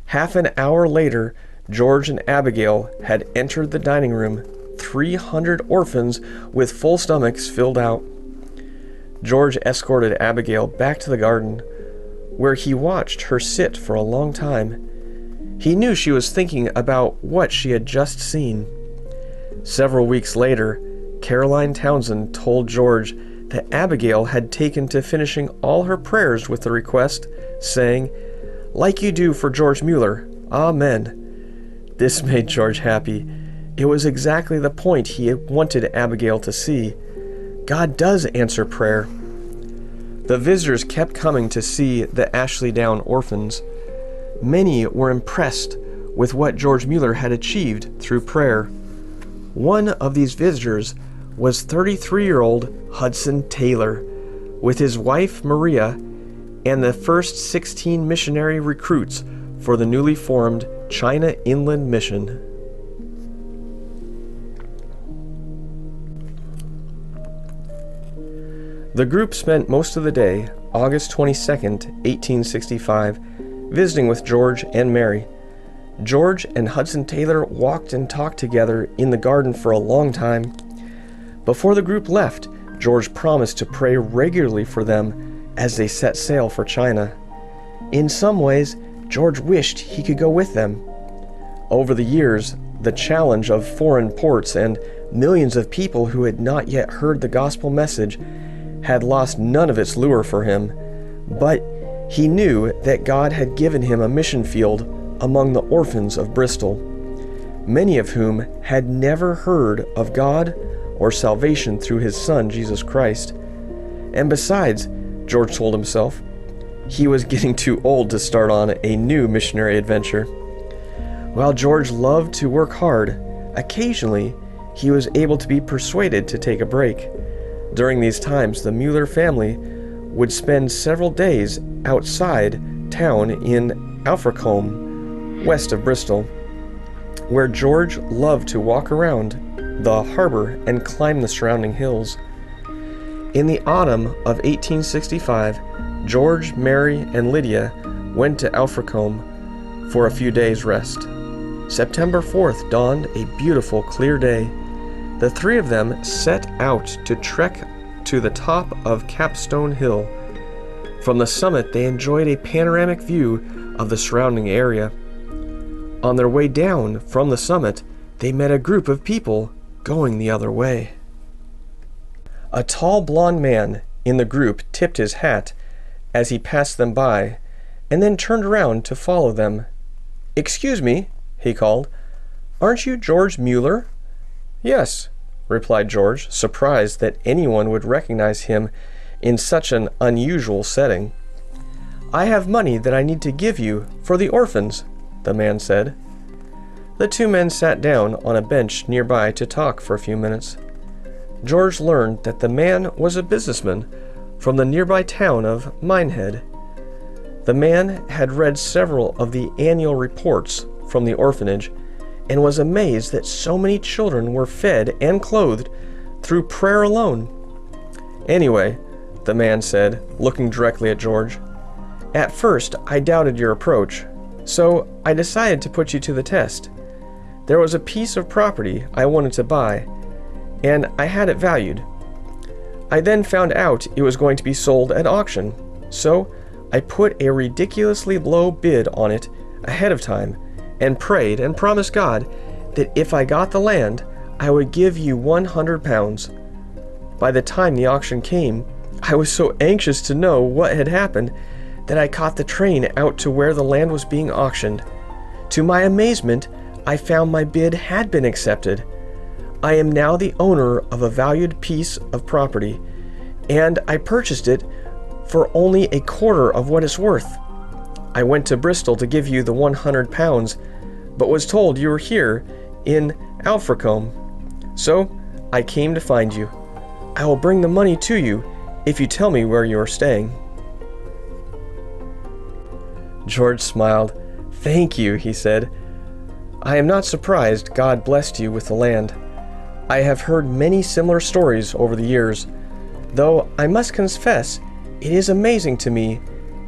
Half an hour later, George and Abigail had entered the dining room, 300 orphans with full stomachs filled out. George escorted Abigail back to the garden, where he watched her sit for a long time. He knew she was thinking about what she had just seen. Several weeks later, Caroline Townsend told George that Abigail had taken to finishing all her prayers with the request, saying, "Like you do for George Muller, Amen." This made George happy. It was exactly the point he wanted Abigail to see. God does answer prayer. The visitors kept coming to see the Ashley Down orphans. Many were impressed with what George Muller had achieved through prayer. One of these visitors was 33-year-old Hudson Taylor, with his wife Maria and the first 16 missionary recruits for the newly formed China Inland Mission. The group spent most of the day, August 22nd, 1865, visiting with George and Mary. George and Hudson Taylor walked and talked together in the garden for a long time. Before the group left, George promised to pray regularly for them as they set sail for China. In some ways, George wished he could go with them. Over the years, the challenge of foreign ports and millions of people who had not yet heard the gospel message had lost none of its lure for him, but he knew that God had given him a mission field among the orphans of Bristol, many of whom had never heard of God or salvation through his Son, Jesus Christ. And besides, George told himself, he was getting too old to start on a new missionary adventure. While George loved to work hard, occasionally he was able to be persuaded to take a break. During these times, the Muller family would spend several days outside town in Alfracombe, west of Bristol, where George loved to walk around the harbor and climb the surrounding hills. In the autumn of 1865, George, Mary, and Lydia went to Alfracombe for a few days' rest. September 4th dawned a beautiful, clear day. The three of them set out to trek to the top of Capstone Hill. From the summit, they enjoyed a panoramic view of the surrounding area. On their way down from the summit, they met a group of people going the other way. A tall blond man in the group tipped his hat as he passed them by, and then turned around to follow them. "Excuse me," he called. "Aren't you George Muller?" "Yes," replied George, surprised that anyone would recognize him in such an unusual setting. "I have money that I need to give you for the orphans," the man said. The two men sat down on a bench nearby to talk for a few minutes. George learned that the man was a businessman from the nearby town of Minehead. The man had read several of the annual reports from the orphanage and was amazed that so many children were fed and clothed through prayer alone. "Anyway," the man said, looking directly at George, "at first I doubted your approach, so I decided to put you to the test. There was a piece of property I wanted to buy, and I had it valued. I then found out it was going to be sold at auction, so I put a ridiculously low bid on it ahead of time and prayed and promised God that if I got the land, I would give you £100. By the time the auction came, I was so anxious to know what had happened that I caught the train out to where the land was being auctioned. To my amazement, I found my bid had been accepted. I am now the owner of a valued piece of property, and I purchased it for only a quarter of what it's worth. I went to Bristol to give you the £100, but was told you were here in Alfracombe. So I came to find you. I will bring the money to you if you tell me where you are staying." George smiled. "Thank you," he said. "I am not surprised God blessed you with the land. I have heard many similar stories over the years, though I must confess it is amazing to me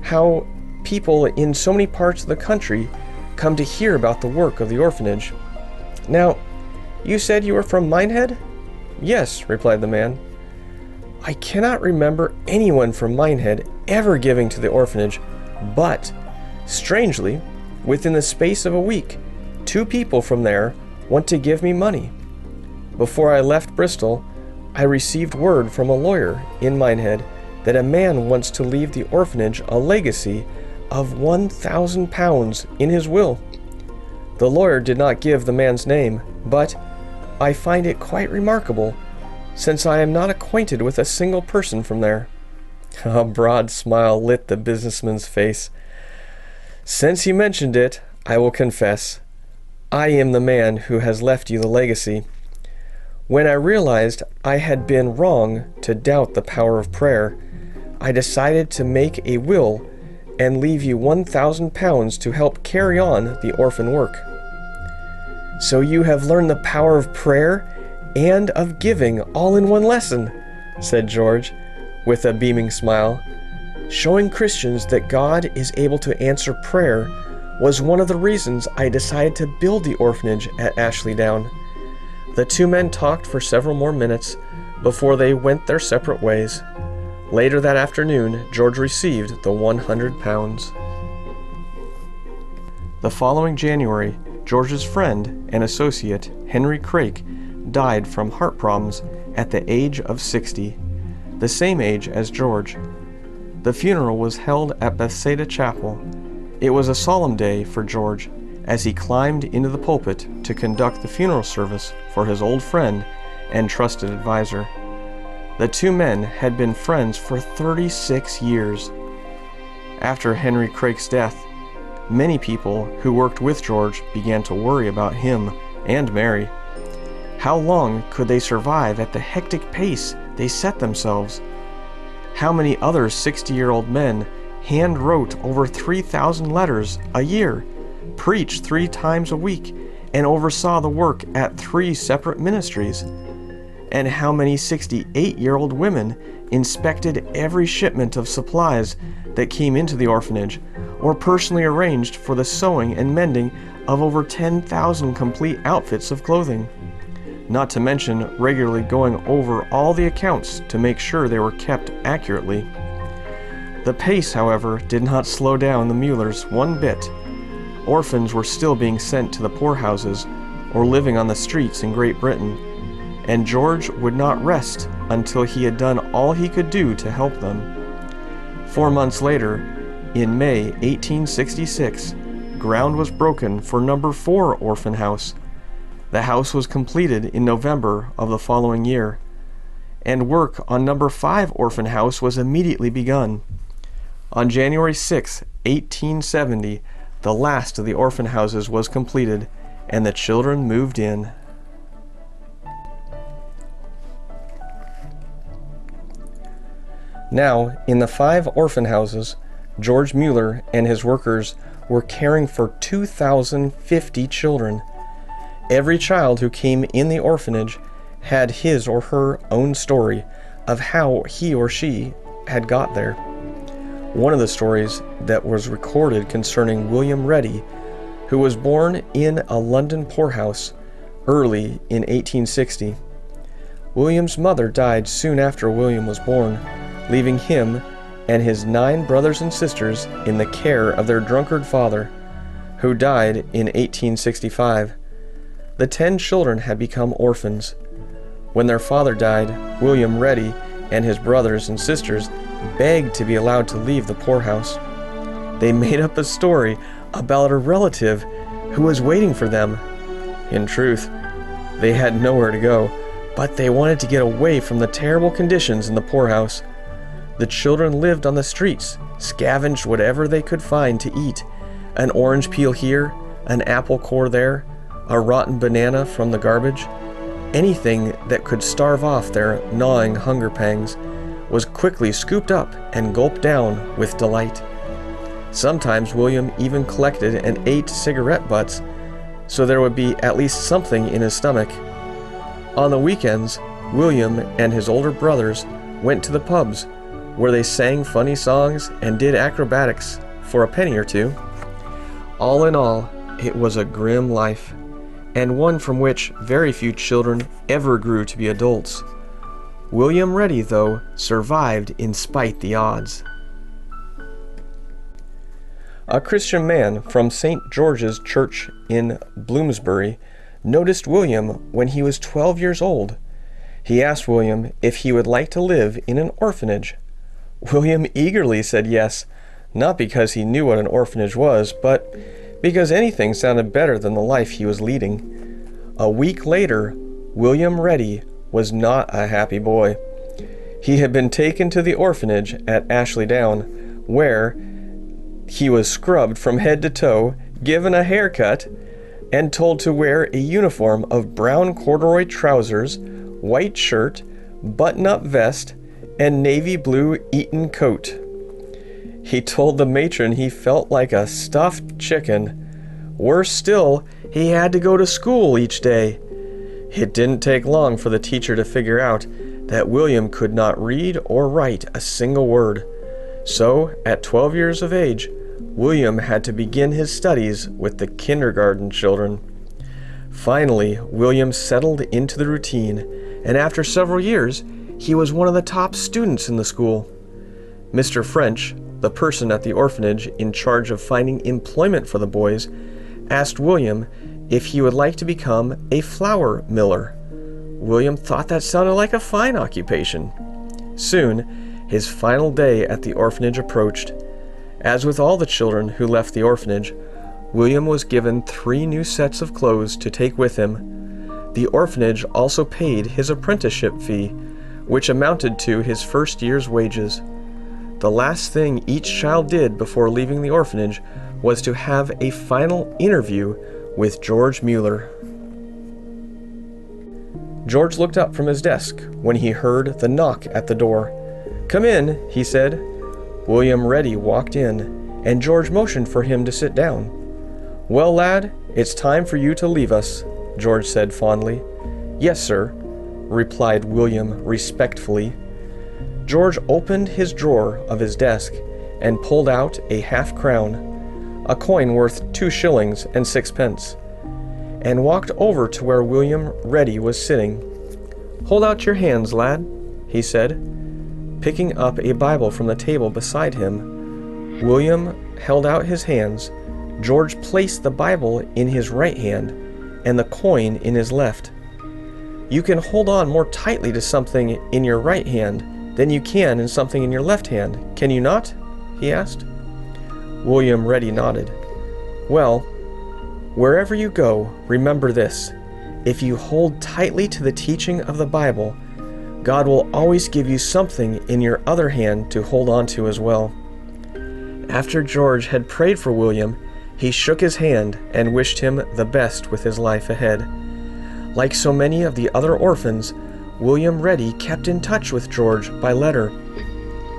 how people in so many parts of the country come to hear about the work of the orphanage. Now, you said you were from Minehead?" "Yes," replied the man. "I cannot remember anyone from Minehead ever giving to the orphanage, but, strangely, within the space of a week, 2 people from there want to give me money. Before I left Bristol, I received word from a lawyer in Minehead that a man wants to leave the orphanage a legacy of £1,000 in his will. The lawyer did not give the man's name, but I find it quite remarkable, since I am not acquainted with a single person from there." A broad smile lit the businessman's face. "Since you mentioned it, I will confess, I am the man who has left you the legacy. When I realized I had been wrong to doubt the power of prayer, I decided to make a will and leave you £1,000 to help carry on the orphan work." "So you have learned the power of prayer and of giving all in one lesson," said George. with a beaming smile. "Showing Christians that God is able to answer prayer was one of the reasons I decided to build the orphanage at Ashley Down." The two men talked for several more minutes before they went their separate ways. Later that afternoon, George received the £100. The following January, George's friend and associate, Henry Craik, died from heart problems at the age of 60, the same age as George. The funeral was held at Bethsaida Chapel. It was a solemn day for George as he climbed into the pulpit to conduct the funeral service for his old friend and trusted advisor. The two men had been friends for 36 years. After Henry Craik's death, many people who worked with George began to worry about him and Mary. How long could they survive at the hectic pace they set themselves? How many other 60-year-old men hand-wrote over 3,000 letters a year, preached 3 times a week, and oversaw the work at 3 separate ministries? And how many 68-year-old women inspected every shipment of supplies that came into the orphanage, or personally arranged for the sewing and mending of over 10,000 complete outfits of clothing? Not to mention regularly going over all the accounts to make sure they were kept accurately. The pace, however, did not slow down the Mullers one bit. Orphans were still being sent to the poorhouses or living on the streets in Great Britain, and George would not rest until he had done all he could do to help them. 4 months later, in May 1866, ground was broken for number 4 orphan house. The house was completed in November of the following year, and work on number 5 orphan house was immediately begun. On January 6, 1870, the last of the orphan houses was completed, and the children moved in. Now, in the 5 orphan houses, George Muller and his workers were caring for 2,050 children. Every child who came in the orphanage had his or her own story of how he or she had got there. One of the stories that was recorded concerning William Reddy, who was born in a London poorhouse early in 1860. William's mother died soon after William was born, leaving him and his 9 brothers and sisters in the care of their drunkard father, who died in 1865. The 10 children had become orphans. When their father died, William Reddy and his brothers and sisters begged to be allowed to leave the poorhouse. They made up a story about a relative who was waiting for them. In truth, they had nowhere to go, but they wanted to get away from the terrible conditions in the poorhouse. The children lived on the streets, scavenged whatever they could find to eat, an orange peel here, an apple core there, a rotten banana from the garbage. Anything that could starve off their gnawing hunger pangs was quickly scooped up and gulped down with delight. Sometimes William even collected and ate cigarette butts, so there would be at least something in his stomach. On the weekends, William and his older brothers went to the pubs, where they sang funny songs and did acrobatics for a penny or two. All in all, it was a grim life, and one from which very few children ever grew to be adults. William Reddy, though, survived in spite the odds. A Christian man from St. George's Church in Bloomsbury noticed William when he was 12 years old. He asked William if he would like to live in an orphanage. William eagerly said yes, not because he knew what an orphanage was, but because anything sounded better than the life he was leading. A week later, William Reddy was not a happy boy. He had been taken to the orphanage at Ashley Down, where he was scrubbed from head to toe, given a haircut, and told to wear a uniform of brown corduroy trousers, white shirt, button-up vest, and navy blue Eton coat. He told the matron he felt like a stuffed chicken. Worse still, he had to go to school each day. It didn't take long for the teacher to figure out that William could not read or write a single word. So, at 12 years of age, William had to begin his studies with the kindergarten children. Finally, William settled into the routine, and after several years, he was one of the top students in the school. Mr. French, the person at the orphanage in charge of finding employment for the boys, asked William if he would like to become a flour miller. William thought that sounded like a fine occupation. Soon, his final day at the orphanage approached. As with all the children who left the orphanage, William was given 3 new sets of clothes to take with him. The orphanage also paid his apprenticeship fee, which amounted to his first year's wages. The last thing each child did before leaving the orphanage was to have a final interview with George Muller. George looked up from his desk when he heard the knock at the door. "Come in," he said. William Reddy walked in, and George motioned for him to sit down. "Well, lad, it's time for you to leave us," George said fondly. "Yes, sir," replied William respectfully. George opened his drawer of his desk and pulled out a half-crown, a coin worth 2 shillings and 6 pence, and walked over to where William Reddy was sitting. "Hold out your hands, lad," he said. Picking up a Bible from the table beside him, William held out his hands. George placed the Bible in his right hand and the coin in his left. "You can hold on more tightly to something in your right hand than you can in something in your left hand, can you not?" he asked. William Reddy nodded. "Well, wherever you go, remember this. If you hold tightly to the teaching of the Bible, God will always give you something in your other hand to hold on to as well." After George had prayed for William, he shook his hand and wished him the best with his life ahead. Like so many of the other orphans, William Reddy kept in touch with George by letter,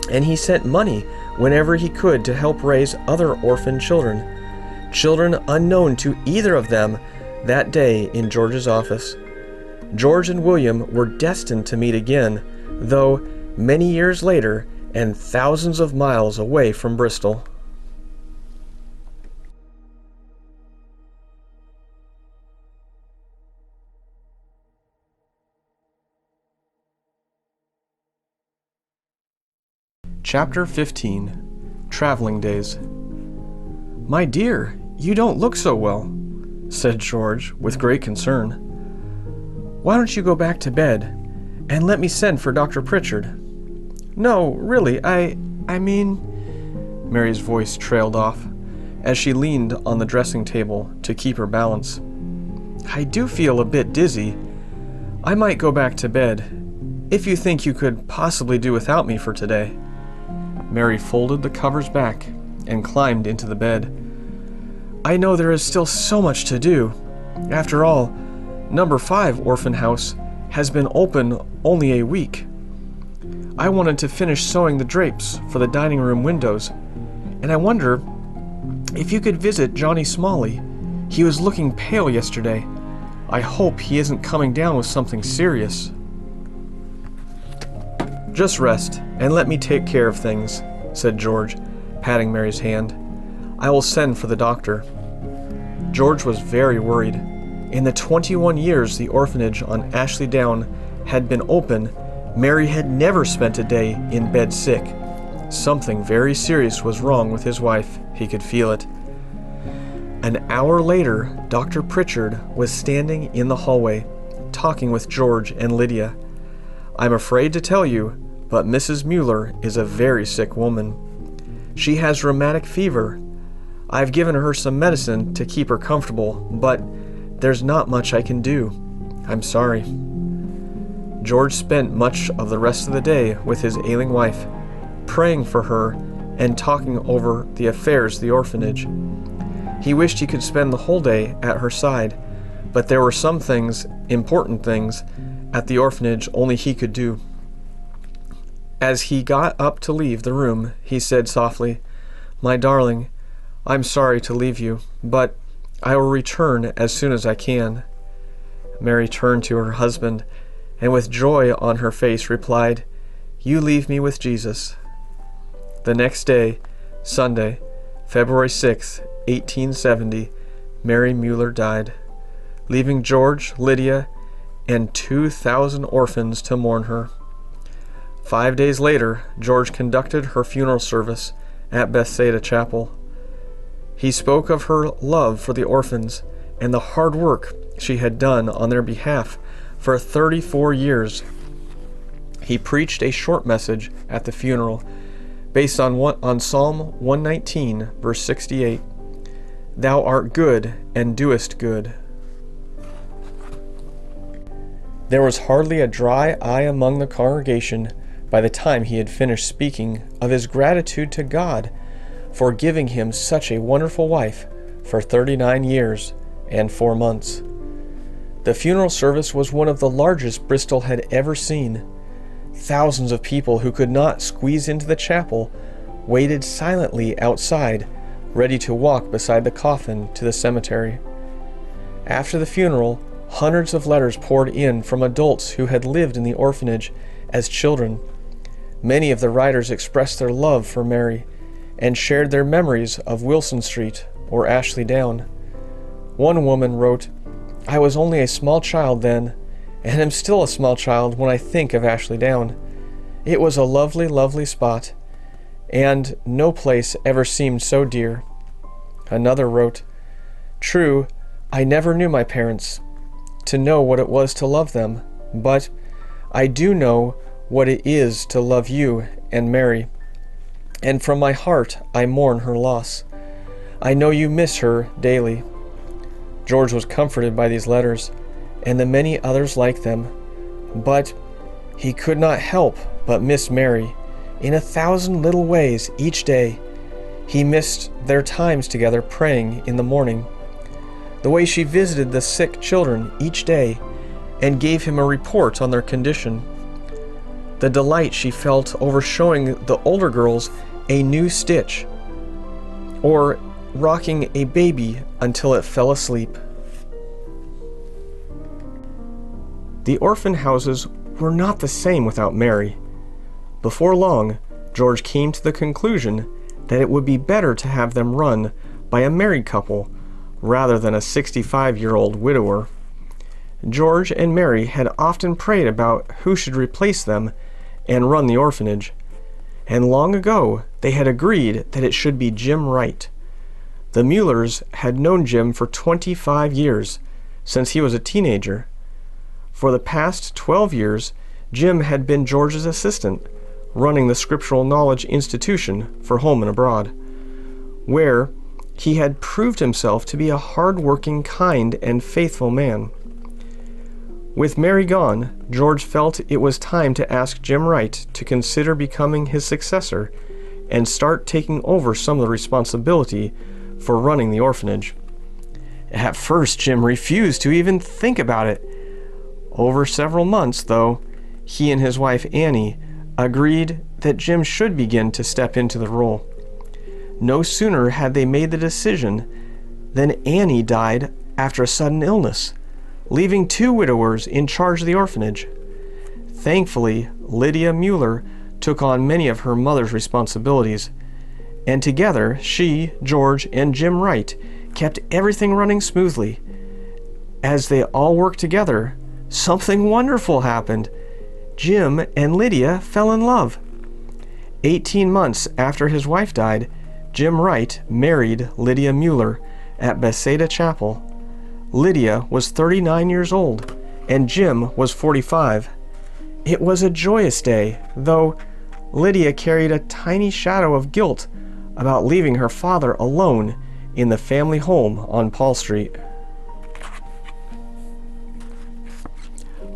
and he sent money whenever he could to help raise other orphan children unknown to either of them that day in George's office. George and William were destined to meet again, though many years later and thousands of miles away from Bristol. Chapter 15. Traveling Days. "My dear, you don't look so well," said George with great concern. "Why don't you go back to bed, and let me send for Dr. Pritchard?" "No, really, I mean—" Mary's voice trailed off as she leaned on the dressing table to keep her balance. "I do feel a bit dizzy. I might go back to bed, if you think you could possibly do without me for today." Mary folded the covers back and climbed into the bed. "I know there is still so much to do. After all, Number 5 orphan house has been open only a week. I wanted to finish sewing the drapes for the dining room windows, and I wonder if you could visit Johnny Smalley. He was looking pale yesterday. I hope he isn't coming down with something serious." "Just rest, and let me take care of things," said George, patting Mary's hand. "I will send for the doctor." George was very worried. In the 21 years the orphanage on Ashley Down had been open, Mary had never spent a day in bed sick. Something very serious was wrong with his wife. He could feel it. An hour later, Dr. Pritchard was standing in the hallway, talking with George and Lydia. "I'm afraid to tell you, but Mrs. Muller is a very sick woman. She has rheumatic fever. I've given her some medicine to keep her comfortable, but there's not much I can do. I'm sorry." George spent much of the rest of the day with his ailing wife, praying for her and talking over the affairs of the orphanage. He wished he could spend the whole day at her side, but there were some things, important things, at the orphanage only he could do. As he got up to leave the room, he said softly, "My darling, I'm sorry to leave you, but I will return as soon as I can." Mary turned to her husband and with joy on her face replied, "You leave me with Jesus." The next day, Sunday, February 6, 1870, Mary Muller died, leaving George, Lydia, and 2,000 orphans to mourn her. 5 days later, George conducted her funeral service at Bethsaida Chapel. He spoke of her love for the orphans and the hard work she had done on their behalf for 34 years. He preached a short message at the funeral based on Psalm 119, verse 68. "Thou art good and doest good." There was hardly a dry eye among the congregation by the time he had finished speaking of his gratitude to God for giving him such a wonderful wife for 39 years and 4 months. The funeral service was one of the largest Bristol had ever seen. Thousands of people who could not squeeze into the chapel waited silently outside, ready to walk beside the coffin to the cemetery. After the funeral, hundreds of letters poured in from adults who had lived in the orphanage as children. Many of the writers expressed their love for Mary and shared their memories of Wilson Street or Ashley Down. One woman wrote, "I was only a small child then, and am still a small child when I think of Ashley Down. It was a lovely, lovely spot, and no place ever seemed so dear." Another wrote, "True, I never knew my parents, to know what it was to love them, but I do know what it is to love you and Mary, and from my heart I mourn her loss. I know you miss her daily." George was comforted by these letters, and the many others like them, but he could not help but miss Mary in 1,000 little ways each day. He missed their times together praying in the morning, the way she visited the sick children each day and gave him a report on their condition, the delight she felt over showing the older girls a new stitch, or rocking a baby until it fell asleep. The orphan houses were not the same without Mary. Before long, George came to the conclusion that it would be better to have them run by a married couple rather than a 65-year-old widower. George and Mary had often prayed about who should replace them and run the orphanage, and long ago they had agreed that it should be Jim Wright. The Mullers had known Jim for 25 years, since he was a teenager. For the past 12 years, Jim had been George's assistant, running the Scriptural Knowledge Institution for Home and Abroad, where he had proved himself to be a hard-working, kind, and faithful man. With Mary gone, George felt it was time to ask Jim Wright to consider becoming his successor and start taking over some of the responsibility for running the orphanage. At first, Jim refused to even think about it. Over several months, though, he and his wife Annie agreed that Jim should begin to step into the role. No sooner had they made the decision than Annie died after a sudden illness, leaving 2 widowers in charge of the orphanage. Thankfully, Lydia Muller took on many of her mother's responsibilities, and together she, George, and Jim Wright kept everything running smoothly. As they all worked together, something wonderful happened. Jim and Lydia fell in love. 18 months after his wife died, Jim Wright married Lydia Muller at Bethsaida Chapel. Lydia was 39 years old, and Jim was 45. It was a joyous day, though Lydia carried a tiny shadow of guilt about leaving her father alone in the family home on Paul Street.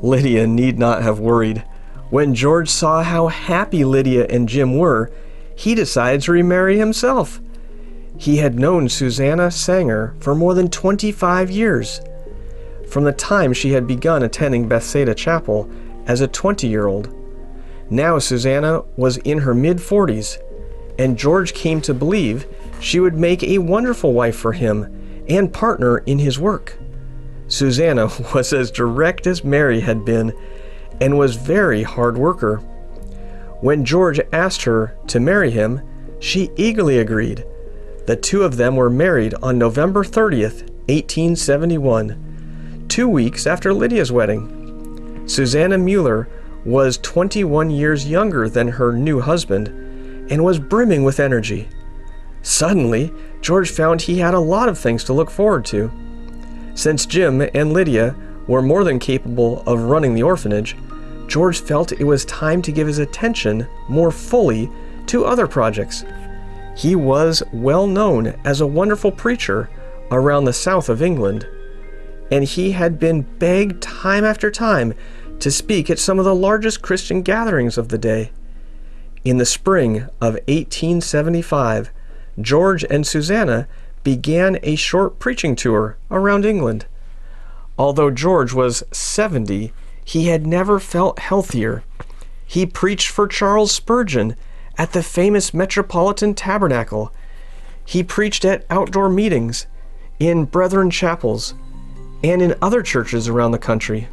Lydia need not have worried. When George saw how happy Lydia and Jim were, he decided to remarry himself. He had known Susanna Sanger for more than 25 years, from the time she had begun attending Bethsaida Chapel as a 20-year-old. Now Susanna was in her mid-40s, and George came to believe she would make a wonderful wife for him and partner in his work. Susanna was as direct as Mary had been, and was very hard worker. When George asked her to marry him, she eagerly agreed. The two of them were married on November 30th, 1871, 2 weeks after Lydia's wedding. Susanna Muller was 21 years younger than her new husband and was brimming with energy. Suddenly, George found he had a lot of things to look forward to. Since Jim and Lydia were more than capable of running the orphanage, George felt it was time to give his attention more fully to other projects. He was well known as a wonderful preacher around the south of England, and he had been begged time after time to speak at some of the largest Christian gatherings of the day. In the spring of 1875, George and Susanna began a short preaching tour around England. Although George was 70, he had never felt healthier. He preached for Charles Spurgeon at the famous Metropolitan Tabernacle. He preached at outdoor meetings, in Brethren chapels, and in other churches around the country.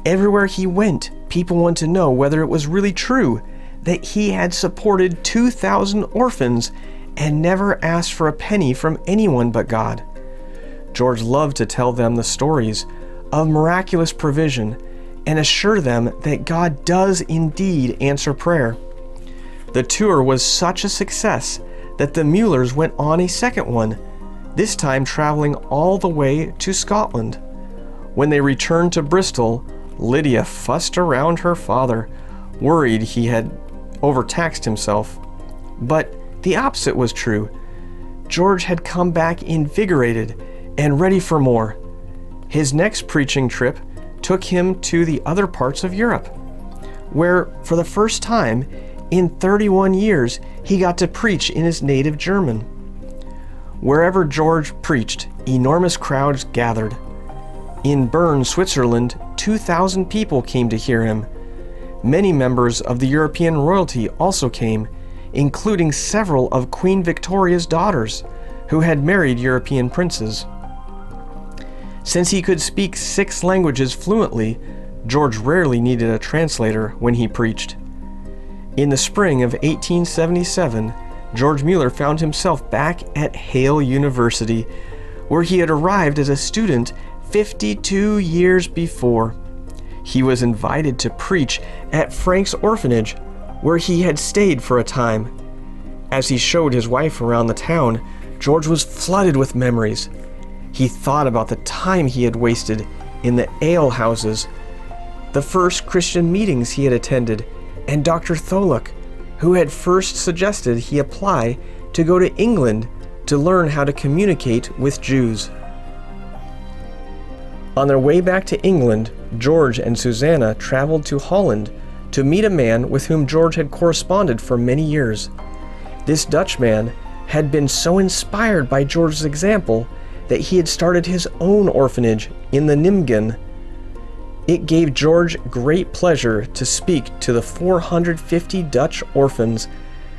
Everywhere he went, people wanted to know whether it was really true that he had supported 2,000 orphans and never asked for a penny from anyone but God. George loved to tell them the stories of miraculous provision and assure them that God does indeed answer prayer. The tour was such a success that the Mullers went on a second one, this time traveling all the way to Scotland. When they returned to Bristol, Lydia fussed around her father, worried he had overtaxed himself. But the opposite was true. George had come back invigorated and ready for more. His next preaching trip took him to the other parts of Europe, where for the first time in 31 years he got to preach in his native German. Wherever George preached, enormous crowds gathered. In Bern, Switzerland, 2,000 people came to hear him. Many members of the European royalty also came, including several of Queen Victoria's daughters, who had married European princes. Since he could speak 6 languages fluently, George rarely needed a translator when he preached. In the spring of 1877, George Muller found himself back at Hale University, where he had arrived as a student 52 years before. He was invited to preach at Frank's orphanage, where he had stayed for a time. As he showed his wife around the town, George was flooded with memories. He thought about the time he had wasted in the ale houses, the first Christian meetings he had attended, and Dr. Tholuck, who had first suggested he apply to go to England to learn how to communicate with Jews. On their way back to England, George and Susanna traveled to Holland to meet a man with whom George had corresponded for many years. This Dutchman had been so inspired by George's example that he had started his own orphanage in the Nimgen. It gave George great pleasure to speak to the 450 Dutch orphans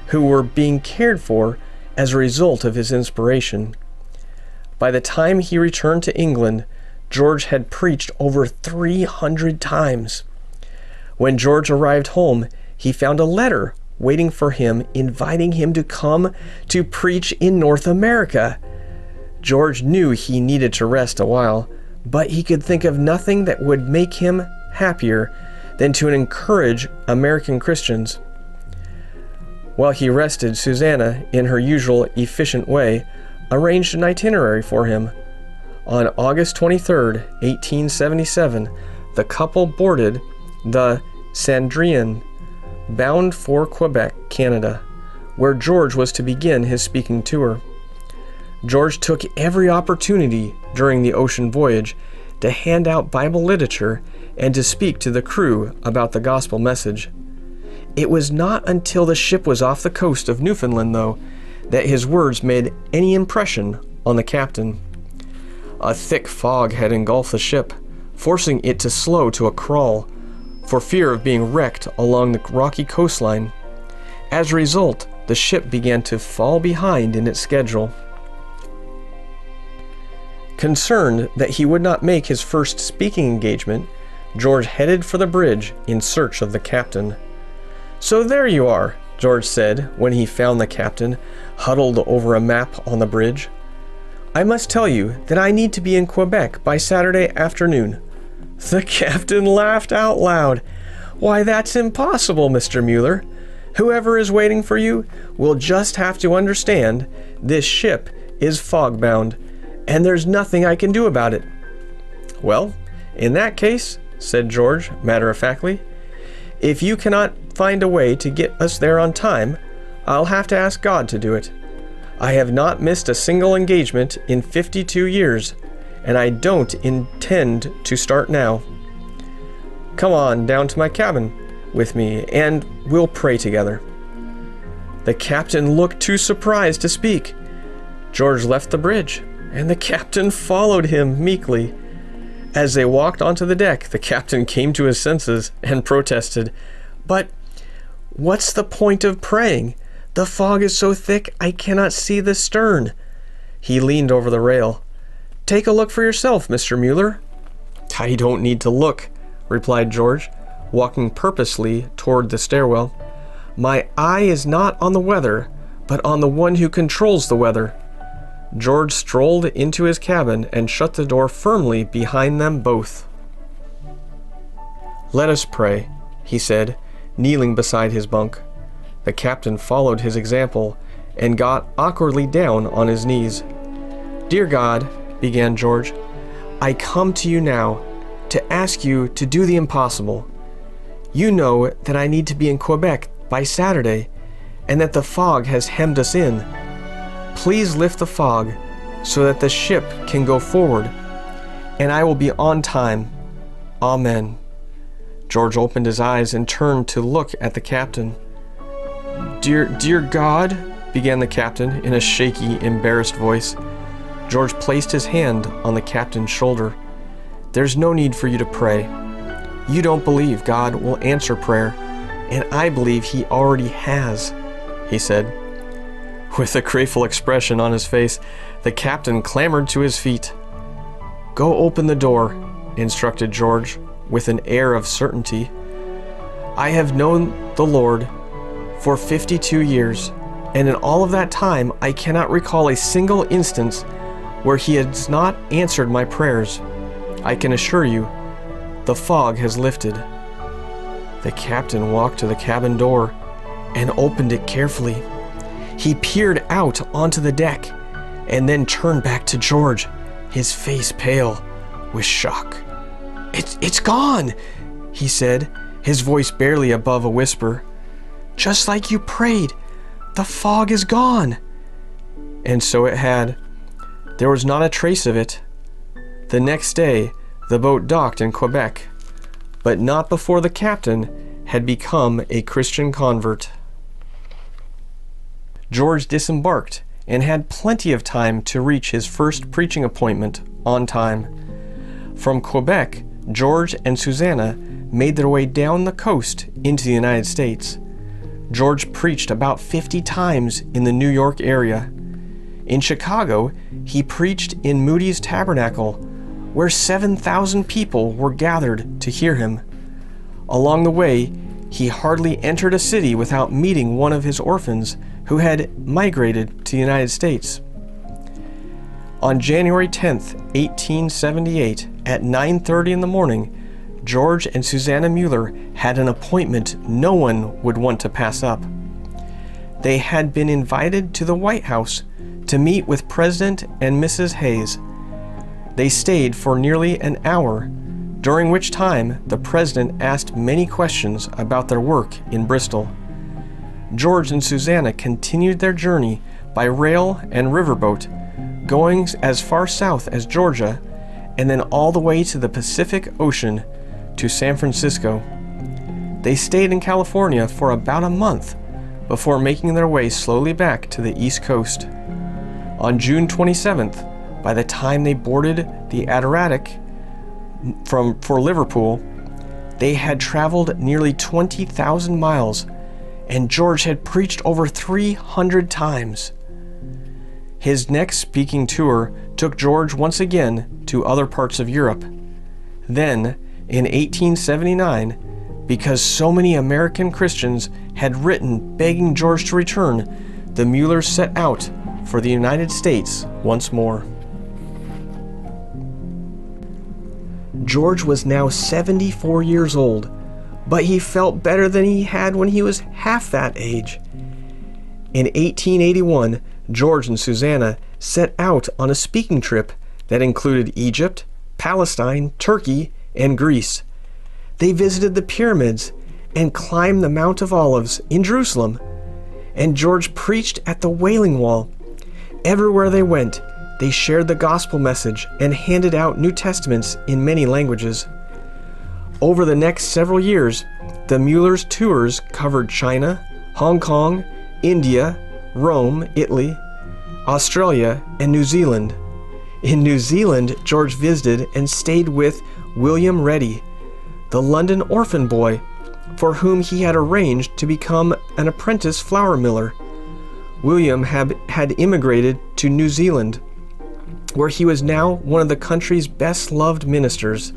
who were being cared for as a result of his inspiration. By the time he returned to England, George had preached over 300 times. When George arrived home, he found a letter waiting for him inviting him to come to preach in North America. George knew he needed to rest a while, but he could think of nothing that would make him happier than to encourage American Christians. While he rested, Susanna, in her usual efficient way, arranged an itinerary for him. On August 23, 1877, the couple boarded the Cendrillon, bound for Quebec, Canada, where George was to begin his speaking tour. George took every opportunity during the ocean voyage to hand out Bible literature and to speak to the crew about the gospel message. It was not until the ship was off the coast of Newfoundland, though, that his words made any impression on the captain. A thick fog had engulfed the ship, forcing it to slow to a crawl, for fear of being wrecked along the rocky coastline. As a result, the ship began to fall behind in its schedule. Concerned that he would not make his first speaking engagement, George headed for the bridge in search of the captain. "So there you are," George said when he found the captain huddled over a map on the bridge. "I must tell you that I need to be in Quebec by Saturday afternoon." The captain laughed out loud. "Why, that's impossible, Mr. Muller. Whoever is waiting for you will just have to understand this ship is fog-bound, and there's nothing I can do about it." "Well, in that case," said George matter-of-factly, "if you cannot find a way to get us there on time, I'll have to ask God to do it. I have not missed a single engagement in 52 years, and I don't intend to start now. Come on down to my cabin with me, and we'll pray together." The captain looked too surprised to speak. George left the bridge, and the captain followed him meekly. As they walked onto the deck, the captain came to his senses and protested, "But what's the point of praying? The fog is so thick I cannot see the stern." He leaned over the rail. "Take a look for yourself, Mr. Muller." "I don't need to look," replied George, walking purposely toward the stairwell. "My eye is not on the weather, but on the one who controls the weather." George strolled into his cabin and shut the door firmly behind them both. "Let us pray," he said, kneeling beside his bunk. The captain followed his example and got awkwardly down on his knees. "Dear God," began George, "I come to you now to ask you to do the impossible. You know that I need to be in Quebec by Saturday, and that the fog has hemmed us in. Please lift the fog so that the ship can go forward, and I will be on time. Amen." George opened his eyes and turned to look at the captain. Dear God," began the captain in a shaky, embarrassed voice. George placed his hand on the captain's shoulder. "There's no need for you to pray. You don't believe God will answer prayer, and I believe He already has," he said. With a grateful expression on his face, the captain clambered to his feet. "Go open the door," instructed George with an air of certainty. "I have known the Lord for 52 years, and in all of that time I cannot recall a single instance where He has not answered my prayers. I can assure you, the fog has lifted." The captain walked to the cabin door and opened it carefully. He peered out onto the deck and then turned back to George, his face pale with shock. It's gone," he said, his voice barely above a whisper. "Just like you prayed, the fog is gone." And so it had. There was not a trace of it. The next day, the boat docked in Quebec, but not before the captain had become a Christian convert. George disembarked and had plenty of time to reach his first preaching appointment on time. From Quebec, George and Susanna made their way down the coast into the United States. George preached about 50 times in the New York area. In Chicago, he preached in Moody's Tabernacle, where 7,000 people were gathered to hear him. Along the way, he hardly entered a city without meeting one of his orphans who had migrated to the United States. On January 10th, 1878, at 9:30 in the morning, George and Susanna Muller had an appointment no one would want to pass up. They had been invited to the White House to meet with President and Mrs. Hayes. They stayed for nearly an hour, during which time the president asked many questions about their work in Bristol. George and Susanna continued their journey by rail and riverboat, going as far south as Georgia, and then all the way to the Pacific Ocean to San Francisco. They stayed in California for about a month before making their way slowly back to the East Coast. On June 27th, by the time they boarded the Adriatic for Liverpool, they had traveled nearly 20,000 miles, and George had preached over 300 times. His next speaking tour took George once again to other parts of Europe. Then, In 1879, because so many American Christians had written begging George to return, the Mullers set out for the United States once more. George was now 74 years old, but he felt better than he had when he was half that age. In 1881, George and Susanna set out on a speaking trip that included Egypt, Palestine, Turkey, and Greece. They visited the pyramids and climbed the Mount of Olives in Jerusalem, and George preached at the Wailing Wall. Everywhere they went, they shared the gospel message and handed out New Testaments in many languages. Over the next several years, the Mullers' tours covered China, Hong Kong, India, Rome, Italy, Australia, and New Zealand. In New Zealand, George visited and stayed with William Reddy, the London orphan boy, for whom he had arranged to become an apprentice flour miller. William had immigrated to New Zealand, where he was now one of the country's best-loved ministers.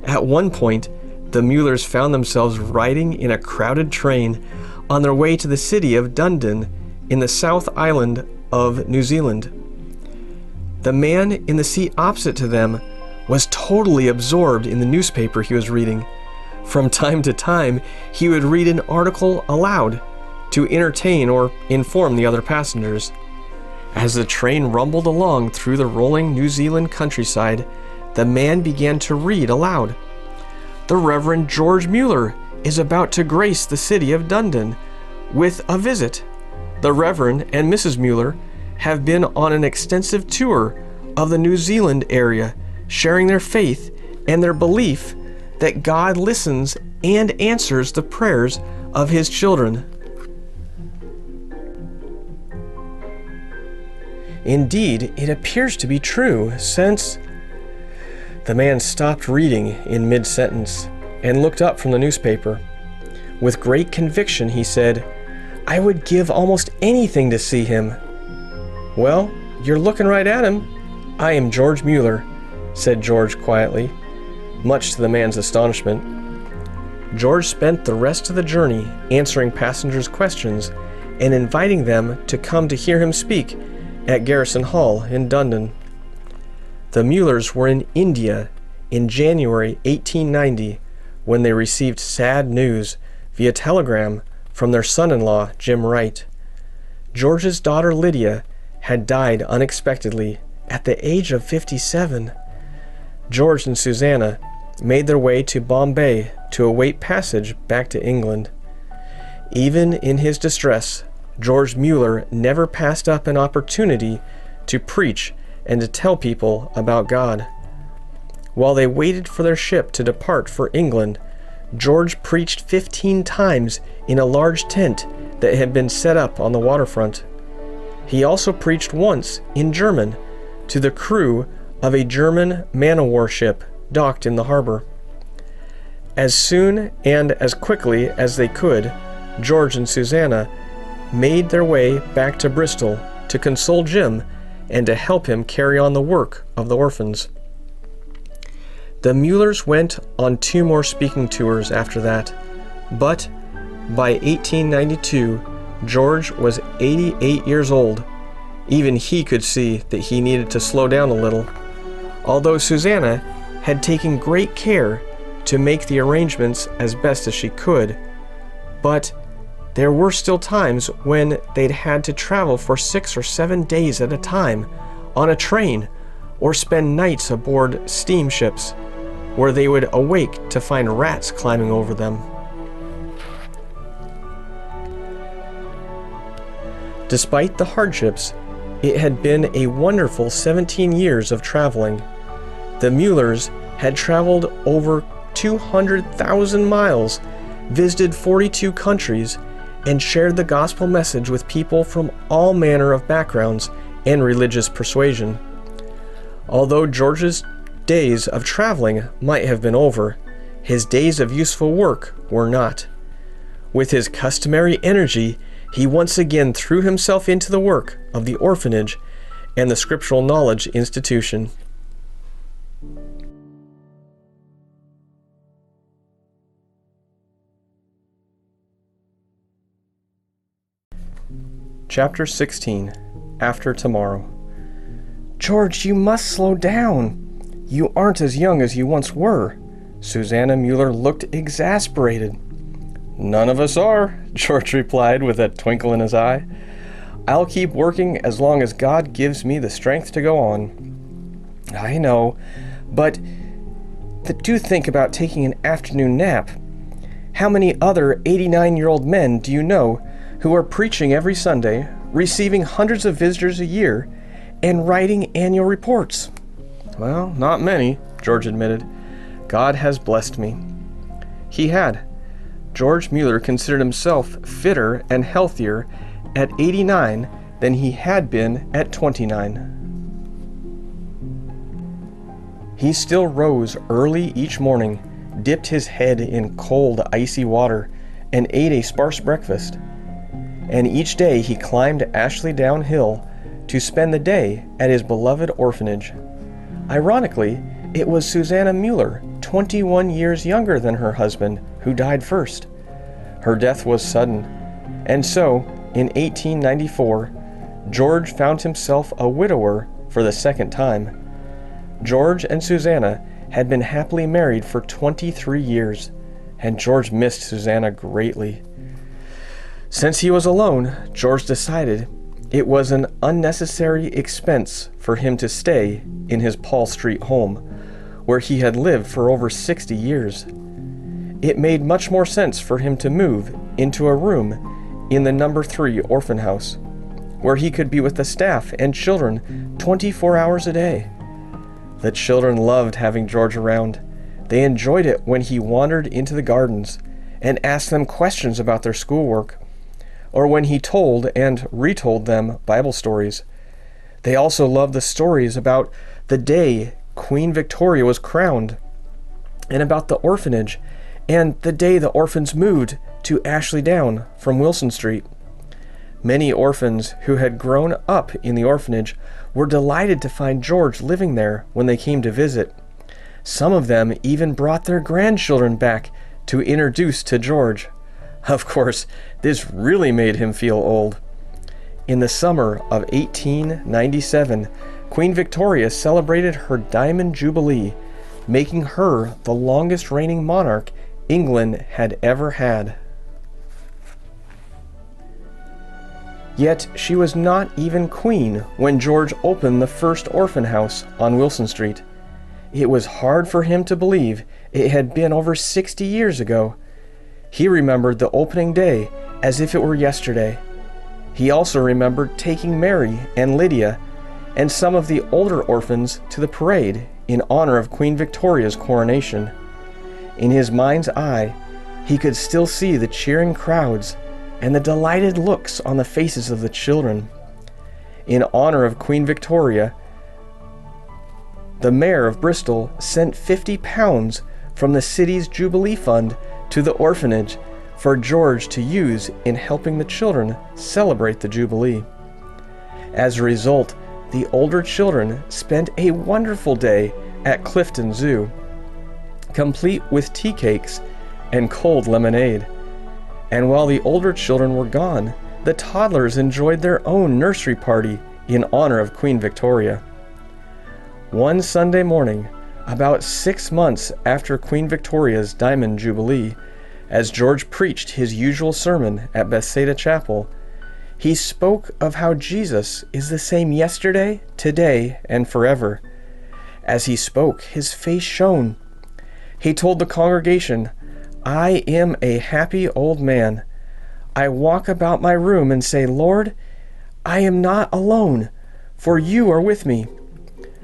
At one point, the Mullers found themselves riding in a crowded train on their way to the city of Dunedin in the South Island of New Zealand. The man in the seat opposite to them was totally absorbed in the newspaper he was reading. From time to time, he would read an article aloud to entertain or inform the other passengers. As the train rumbled along through the rolling New Zealand countryside, the man began to read aloud. "The Reverend George Muller is about to grace the city of Dunedin with a visit. The Reverend and Mrs. Muller have been on an extensive tour of the New Zealand area, sharing their faith and their belief that God listens and answers the prayers of His children." Indeed, it appears to be true, since... The man stopped reading in mid-sentence and looked up from the newspaper. With great conviction, he said, "I would give almost anything to see him." "Well, you're looking right at him. I am George Muller," said George quietly, much to the man's astonishment. George spent the rest of the journey answering passengers' questions and inviting them to come to hear him speak at Garrison Hall in Dunedin. The Mullers were in India in January 1890 when they received sad news via telegram from their son-in-law, Jim Wright. George's daughter Lydia had died unexpectedly at the age of 57. George and Susanna made their way to Bombay to await passage back to England. Even in his distress, George Muller never passed up an opportunity to preach and to tell people about God. While they waited for their ship to depart for England, George preached 15 times in a large tent that had been set up on the waterfront. He also preached once in German to the crew of a German man-o-war ship docked in the harbor. As soon and as quickly as they could, George and Susanna made their way back to Bristol to console Jim and to help him carry on the work of the orphans. The Mullers went on 2 more speaking tours after that, but by 1892, George was 88 years old. Even he could see that he needed to slow down a little, although Susanna had taken great care to make the arrangements as best as she could. But there were still times when they'd had to travel for 6 or 7 days at a time on a train or spend nights aboard steamships where they would awake to find rats climbing over them. Despite the hardships, it had been a wonderful 17 years of traveling. The Mullers had traveled over 200,000 miles, visited 42 countries, and shared the gospel message with people from all manner of backgrounds and religious persuasion. Although George's days of traveling might have been over, his days of useful work were not. With his customary energy, he once again threw himself into the work of the orphanage and the Scriptural Knowledge Institution. Chapter 16. After Tomorrow. "George, you must slow down. You aren't as young as you once were." Susanna Muller looked exasperated. "None of us are," George replied with a twinkle in his eye. "I'll keep working as long as God gives me the strength to go on." "I know, but do think about taking an afternoon nap. How many other 89-year-old men do you know who are preaching every Sunday, receiving hundreds of visitors a year, and writing annual reports?" "Well, not many," George admitted. "God has blessed me." He had. George Muller considered himself fitter and healthier at 89 than he had been at 29. He still rose early each morning, dipped his head in cold, icy water, and ate a sparse breakfast. And each day he climbed Ashley Down Hill to spend the day at his beloved orphanage. Ironically, it was Susanna Muller, 21 years younger than her husband, who died first. Her death was sudden, and so, in 1894, George found himself a widower for the second time. George and Susanna had been happily married for 23 years, and George missed Susanna greatly. Since he was alone, George decided it was an unnecessary expense for him to stay in his Paul Street home, where he had lived for over 60 years. It made much more sense for him to move into a room in the number 3 orphan house, where he could be with the staff and children 24 hours a day. The children loved having George around. They enjoyed it when he wandered into the gardens and asked them questions about their schoolwork, or when he told and retold them Bible stories. They also loved the stories about the day Queen Victoria was crowned, and about the orphanage, and the day the orphans moved to Ashley Down from Wilson Street. Many orphans who had grown up in the orphanage were delighted to find George living there when they came to visit. Some of them even brought their grandchildren back to introduce to George. Of course, this really made him feel old. In the summer of 1897, Queen Victoria celebrated her Diamond Jubilee, making her the longest reigning monarch England had ever had. Yet she was not even queen when George opened the first orphan house on Wilson Street. It was hard for him to believe it had been over 60 years ago. He remembered the opening day as if it were yesterday. He also remembered taking Mary and Lydia and some of the older orphans to the parade in honor of Queen Victoria's coronation. In his mind's eye, he could still see the cheering crowds and the delighted looks on the faces of the children. In honor of Queen Victoria, the mayor of Bristol sent £50 from the city's Jubilee Fund to the orphanage for George to use in helping the children celebrate the Jubilee. As a result, the older children spent a wonderful day at Clifton Zoo, complete with tea cakes and cold lemonade. And while the older children were gone, the toddlers enjoyed their own nursery party in honor of Queen Victoria. One Sunday morning, about 6 months after Queen Victoria's Diamond Jubilee, as George preached his usual sermon at Bethesda Chapel, he spoke of how Jesus is the same yesterday, today, and forever. As he spoke, his face shone. He told the congregation, "I am a happy old man. I walk about my room and say, 'Lord, I am not alone, for you are with me.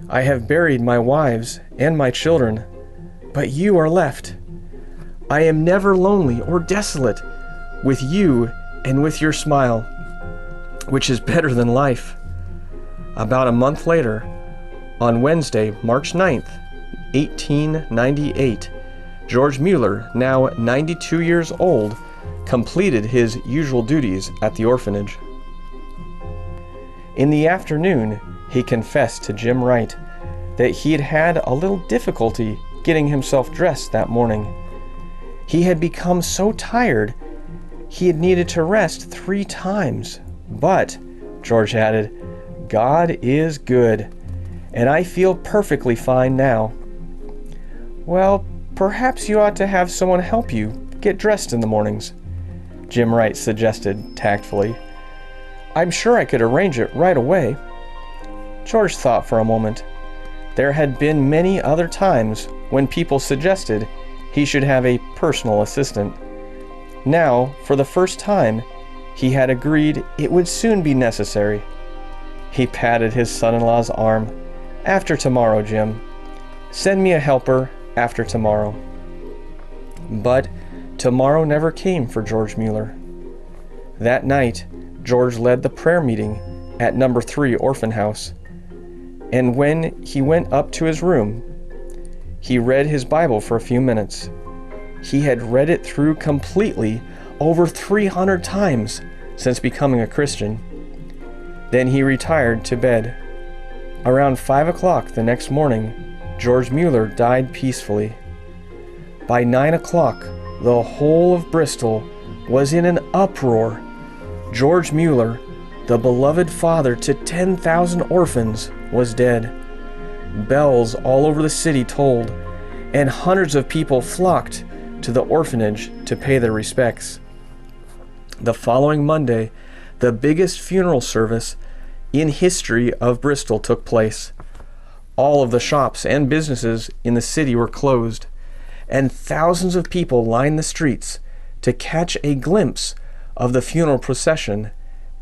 I have buried my wives and my children, but you are left. I am never lonely or desolate with you and with your smile, which is better than life.'" About a month later, on Wednesday, March 9th, 1898, George Muller, now 92 years old, completed his usual duties at the orphanage. In the afternoon, he confessed to Jim Wright that he had had a little difficulty getting himself dressed that morning. He had become so tired he had needed to rest 3 times, But, George added, God is good, and I feel perfectly fine now. Well, perhaps you ought to have someone help you get dressed in the mornings, Jim Wright suggested tactfully. I'm sure I could arrange it right away. George thought for a moment. There had been many other times when people suggested he should have a personal assistant. Now, for the first time, he had agreed it would soon be necessary. He patted his son-in-law's arm. After tomorrow, Jim. Send me a helper after tomorrow. But tomorrow never came for George Muller. That night, George led the prayer meeting at number 3 Orphan House. And when he went up to his room, he read his Bible for a few minutes. He had read it through completely over 300 times since becoming a Christian. Then he retired to bed. Around 5 o'clock the next morning, George Muller died peacefully. By 9 o'clock, the whole of Bristol was in an uproar. George Muller, the beloved father to 10,000 orphans, was dead. Bells all over the city tolled, and hundreds of people flocked to the orphanage to pay their respects. The following Monday, the biggest funeral service in history of Bristol took place. All of the shops and businesses in the city were closed, and thousands of people lined the streets to catch a glimpse of the funeral procession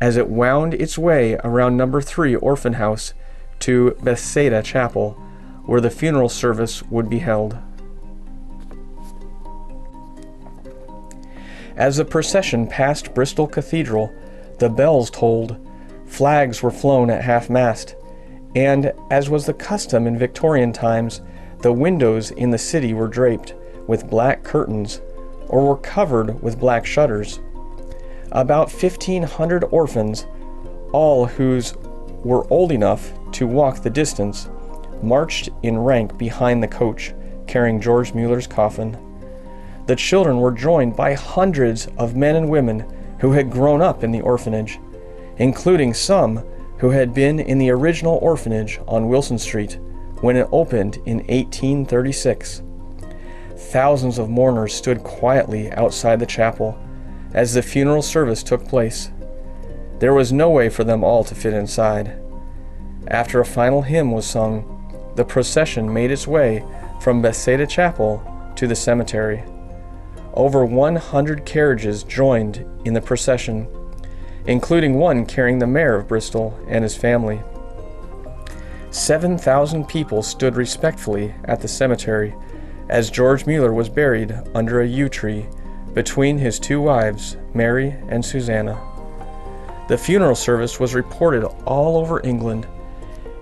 as it wound its way around number 3 Orphan House to Bethesda Chapel, where the funeral service would be held. As the procession passed Bristol Cathedral, the bells tolled, flags were flown at half-mast, and, as was the custom in Victorian times, the windows in the city were draped with black curtains or were covered with black shutters. About 1,500 orphans, all whose were old enough to walk the distance, marched in rank behind the coach, carrying George Muller's coffin. The children were joined by hundreds of men and women who had grown up in the orphanage, including some who had been in the original orphanage on Wilson Street when it opened in 1836. Thousands of mourners stood quietly outside the chapel as the funeral service took place. There was no way for them all to fit inside. After a final hymn was sung, the procession made its way from Bethesda Chapel to the cemetery. Over 100 carriages joined in the procession, including one carrying the mayor of Bristol and his family. 7,000 people stood respectfully at the cemetery as George Muller was buried under a yew tree between his 2 wives, Mary and Susanna. The funeral service was reported all over England,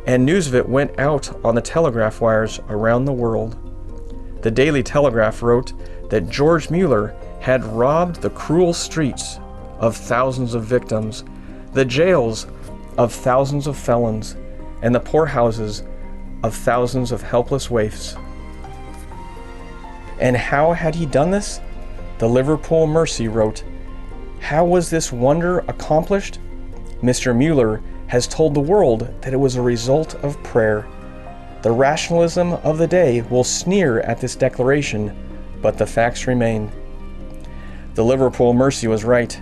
and news of it went out on the telegraph wires around the world. The Daily Telegraph wrote that George Muller had robbed the cruel streets of thousands of victims, the jails of thousands of felons, and the poorhouses of thousands of helpless waifs. And how had he done this? The Liverpool Mercy wrote, "How was this wonder accomplished? Mr. Muller has told the world that it was a result of prayer. The rationalism of the day will sneer at this declaration, but the facts remain." The Liverpool Mercy was right.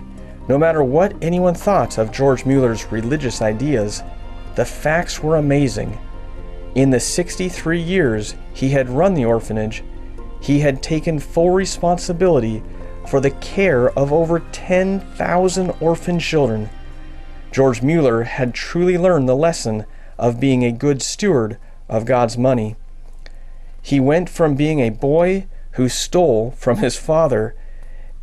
No matter what anyone thought of George Muller's religious ideas, the facts were amazing. In the 63 years he had run the orphanage, he had taken full responsibility for the care of over 10,000 orphan children. George Muller had truly learned the lesson of being a good steward of God's money. He went from being a boy who stole from his father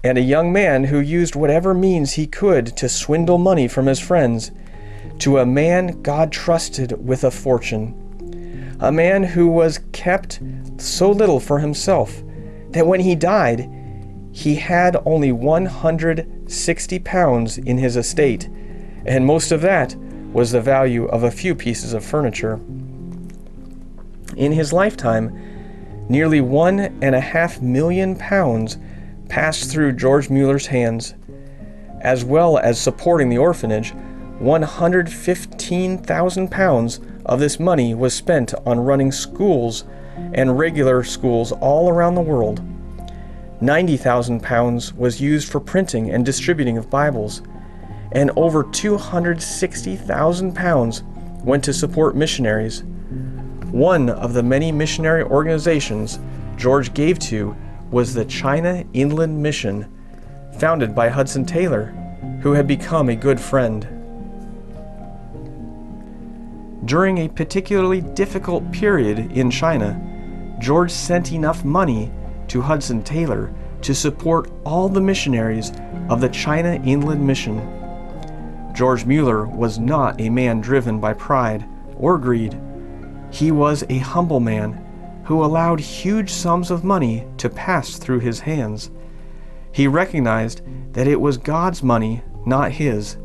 and a young man who used whatever means he could to swindle money from his friends, to a man God trusted with a fortune. A man who was kept so little for himself that when he died, he had only £160 in his estate, and most of that was the value of a few pieces of furniture. In his lifetime, nearly £1.5 million passed through George Muller's hands. As well as supporting the orphanage, £115,000 of this money was spent on running schools and regular schools all around the world. £90,000 was used for printing and distributing of Bibles, and over £260,000 went to support missionaries. One of the many missionary organizations George gave to was the China Inland Mission, founded by Hudson Taylor, who had become a good friend. During a particularly difficult period in China, George sent enough money to Hudson Taylor to support all the missionaries of the China Inland Mission. George Muller was not a man driven by pride or greed. He was a humble man who allowed huge sums of money to pass through his hands. He recognized that it was God's money, not his,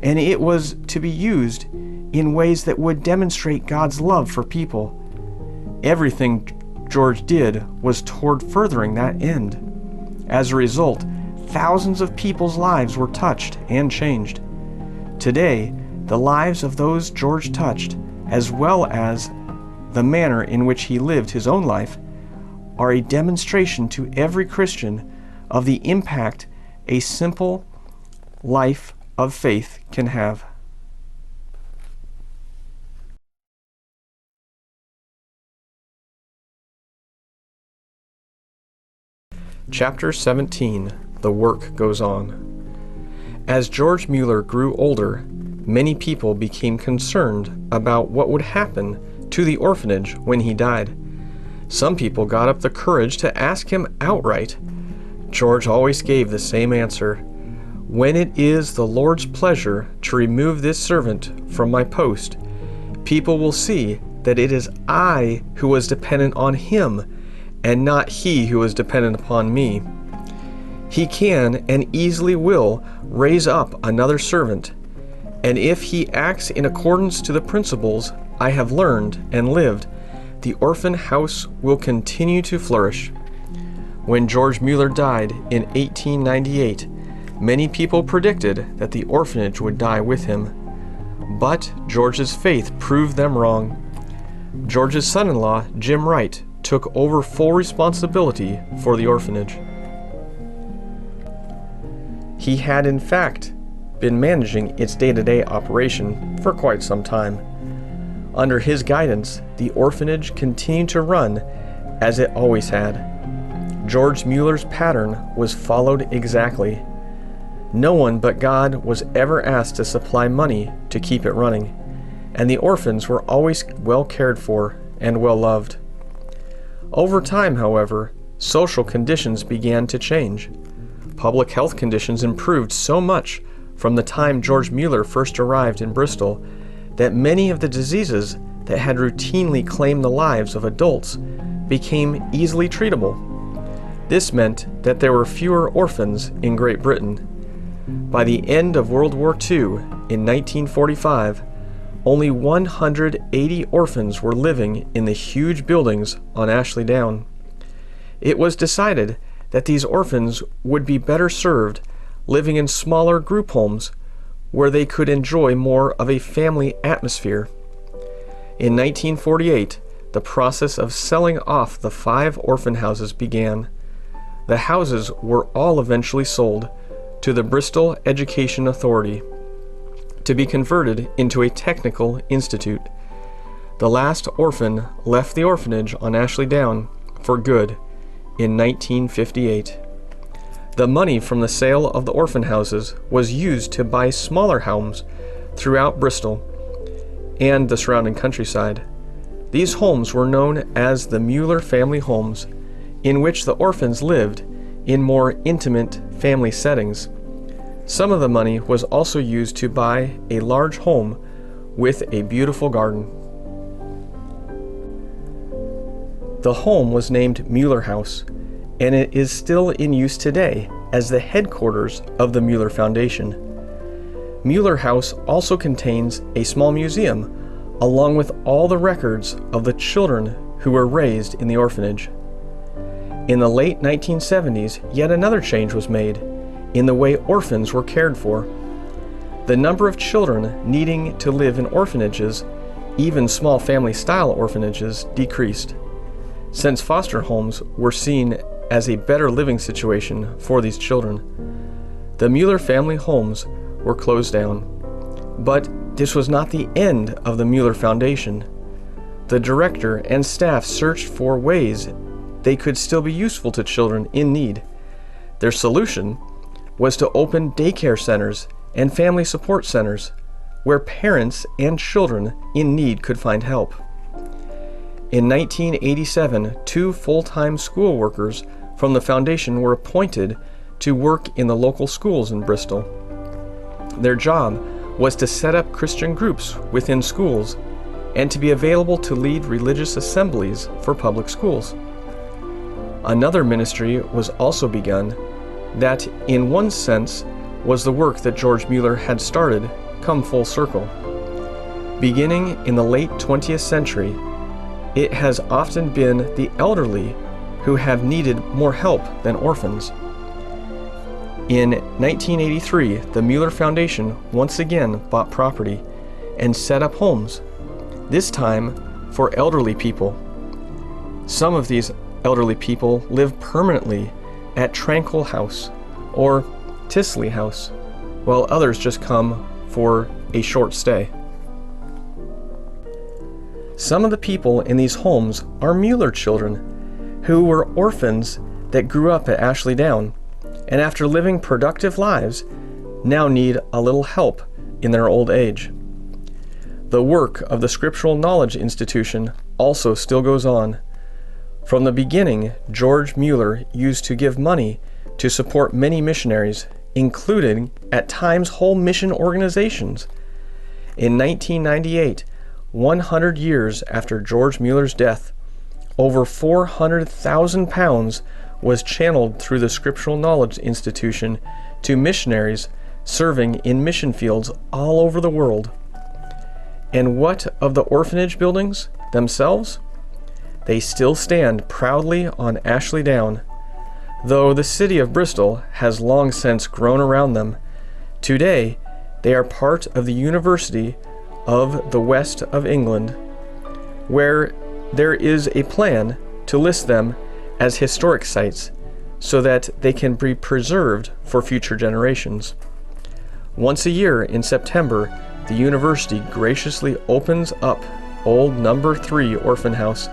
and it was to be used in ways that would demonstrate God's love for people. Everything George did was toward furthering that end. As a result, thousands of people's lives were touched and changed. Today, the lives of those George touched, as well as the manner in which he lived his own life, are a demonstration to every Christian of the impact a simple life of faith can have. Chapter 17. The Work Goes On. As George Muller grew older, many people became concerned about what would happen to the orphanage when he died. Some people got up the courage to ask him outright. George always gave the same answer: "When it is the Lord's pleasure to remove this servant from my post, people will see that it is I who was dependent on him, and not he who was dependent upon me. He can and easily will raise up another servant, and if he acts in accordance to the principles I have learned and lived, the orphan house will continue to flourish." When George Muller died in 1898, many people predicted that the orphanage would die with him. But George's faith proved them wrong. George's son-in-law, Jim Wright, took over full responsibility for the orphanage. He had, in fact, been managing its day-to-day operation for quite some time. Under his guidance, the orphanage continued to run as it always had. George Muller's pattern was followed exactly. No one but God was ever asked to supply money to keep it running, and the orphans were always well cared for and well loved. Over time, however, social conditions began to change. Public health conditions improved so much from the time George Muller first arrived in Bristol that many of the diseases that had routinely claimed the lives of adults became easily treatable. This meant that there were fewer orphans in Great Britain. By the end of World War II, in 1945, only 180 orphans were living in the huge buildings on Ashley Down. It was decided that these orphans would be better served living in smaller group homes where they could enjoy more of a family atmosphere. In 1948, the process of selling off the 5 orphan houses began. The houses were all eventually sold to the Bristol Education Authority to be converted into a technical institute. The last orphan left the orphanage on Ashley Down for good in 1958. The money from the sale of the orphan houses was used to buy smaller homes throughout Bristol and the surrounding countryside. These homes were known as the Muller family homes, in which the orphans lived in more intimate family settings. Some of the money was also used to buy a large home with a beautiful garden. The home was named Muller House, and it is still in use today as the headquarters of the Muller Foundation. Muller House also contains a small museum, along with all the records of the children who were raised in the orphanage. In the late 1970s, yet another change was made in the way orphans were cared for. the number of children needing to live in orphanages, even small family-style orphanages, decreased, since foster homes were seen as a better living situation for these children. The Muller family homes were closed down, but this was not the end of the Muller Foundation. The director and staff searched for ways they could still be useful to children in need. Their solution was to open daycare centers and family support centers where parents and children in need could find help. In 1987, 2 full-time school workers from the foundation were appointed to work in the local schools in Bristol. Their job was to set up Christian groups within schools and to be available to lead religious assemblies for public schools. Another ministry was also begun that, in one sense, was the work that George Muller had started come full circle. Beginning in the late 20th century, it has often been the elderly who have needed more help than orphans. In 1983, the Muller Foundation once again bought property and set up homes, this time for elderly people. Some of these elderly people live permanently at Tranquil House or Tisley House, while others just come for a short stay. Some of the people in these homes are Muller children who were orphans that grew up at Ashley Down, and after living productive lives, now need a little help in their old age. The work of the Scriptural Knowledge Institution also still goes on. From the beginning, George Muller used to give money to support many missionaries, including at times whole mission organizations. In 1998, 100 years after George Muller's death, over 400,000 pounds was channeled through the Scriptural Knowledge Institution to missionaries serving in mission fields all over the world. And what of the orphanage buildings themselves? They still stand proudly on Ashley Down. Though the city of Bristol has long since grown around them, today they are part of the University of the West of England, where there is a plan to list them as historic sites so that they can be preserved for future generations. Once a year in September, the university graciously opens up old number 3 orphan house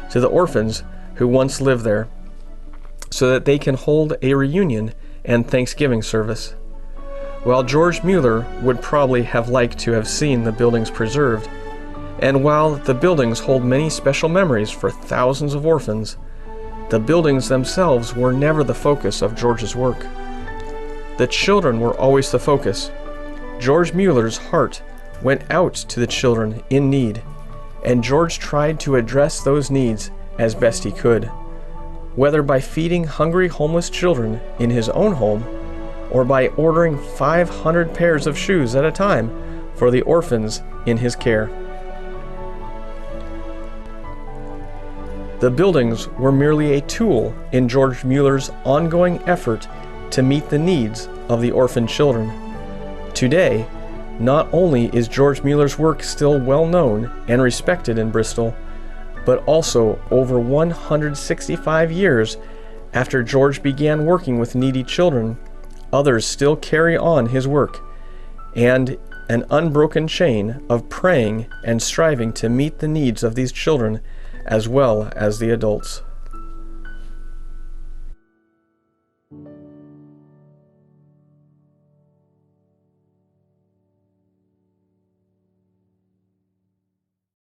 to the orphans who once lived there, so that they can hold a reunion and Thanksgiving service. While George Muller would probably have liked to have seen the buildings preserved, and while the buildings hold many special memories for thousands of orphans, the buildings themselves were never the focus of George's work. The children were always the focus. George Muller's heart went out to the children in need, and George tried to address those needs as best he could, whether by feeding hungry homeless children in his own home or by ordering 500 pairs of shoes at a time for the orphans in his care. The buildings were merely a tool in George Muller's ongoing effort to meet the needs of the orphan children. Today, not only is George Muller's work still well known and respected in Bristol, but also over 165 years after George began working with needy children, others still carry on his work, and an unbroken chain of praying and striving to meet the needs of these children as well as the adults.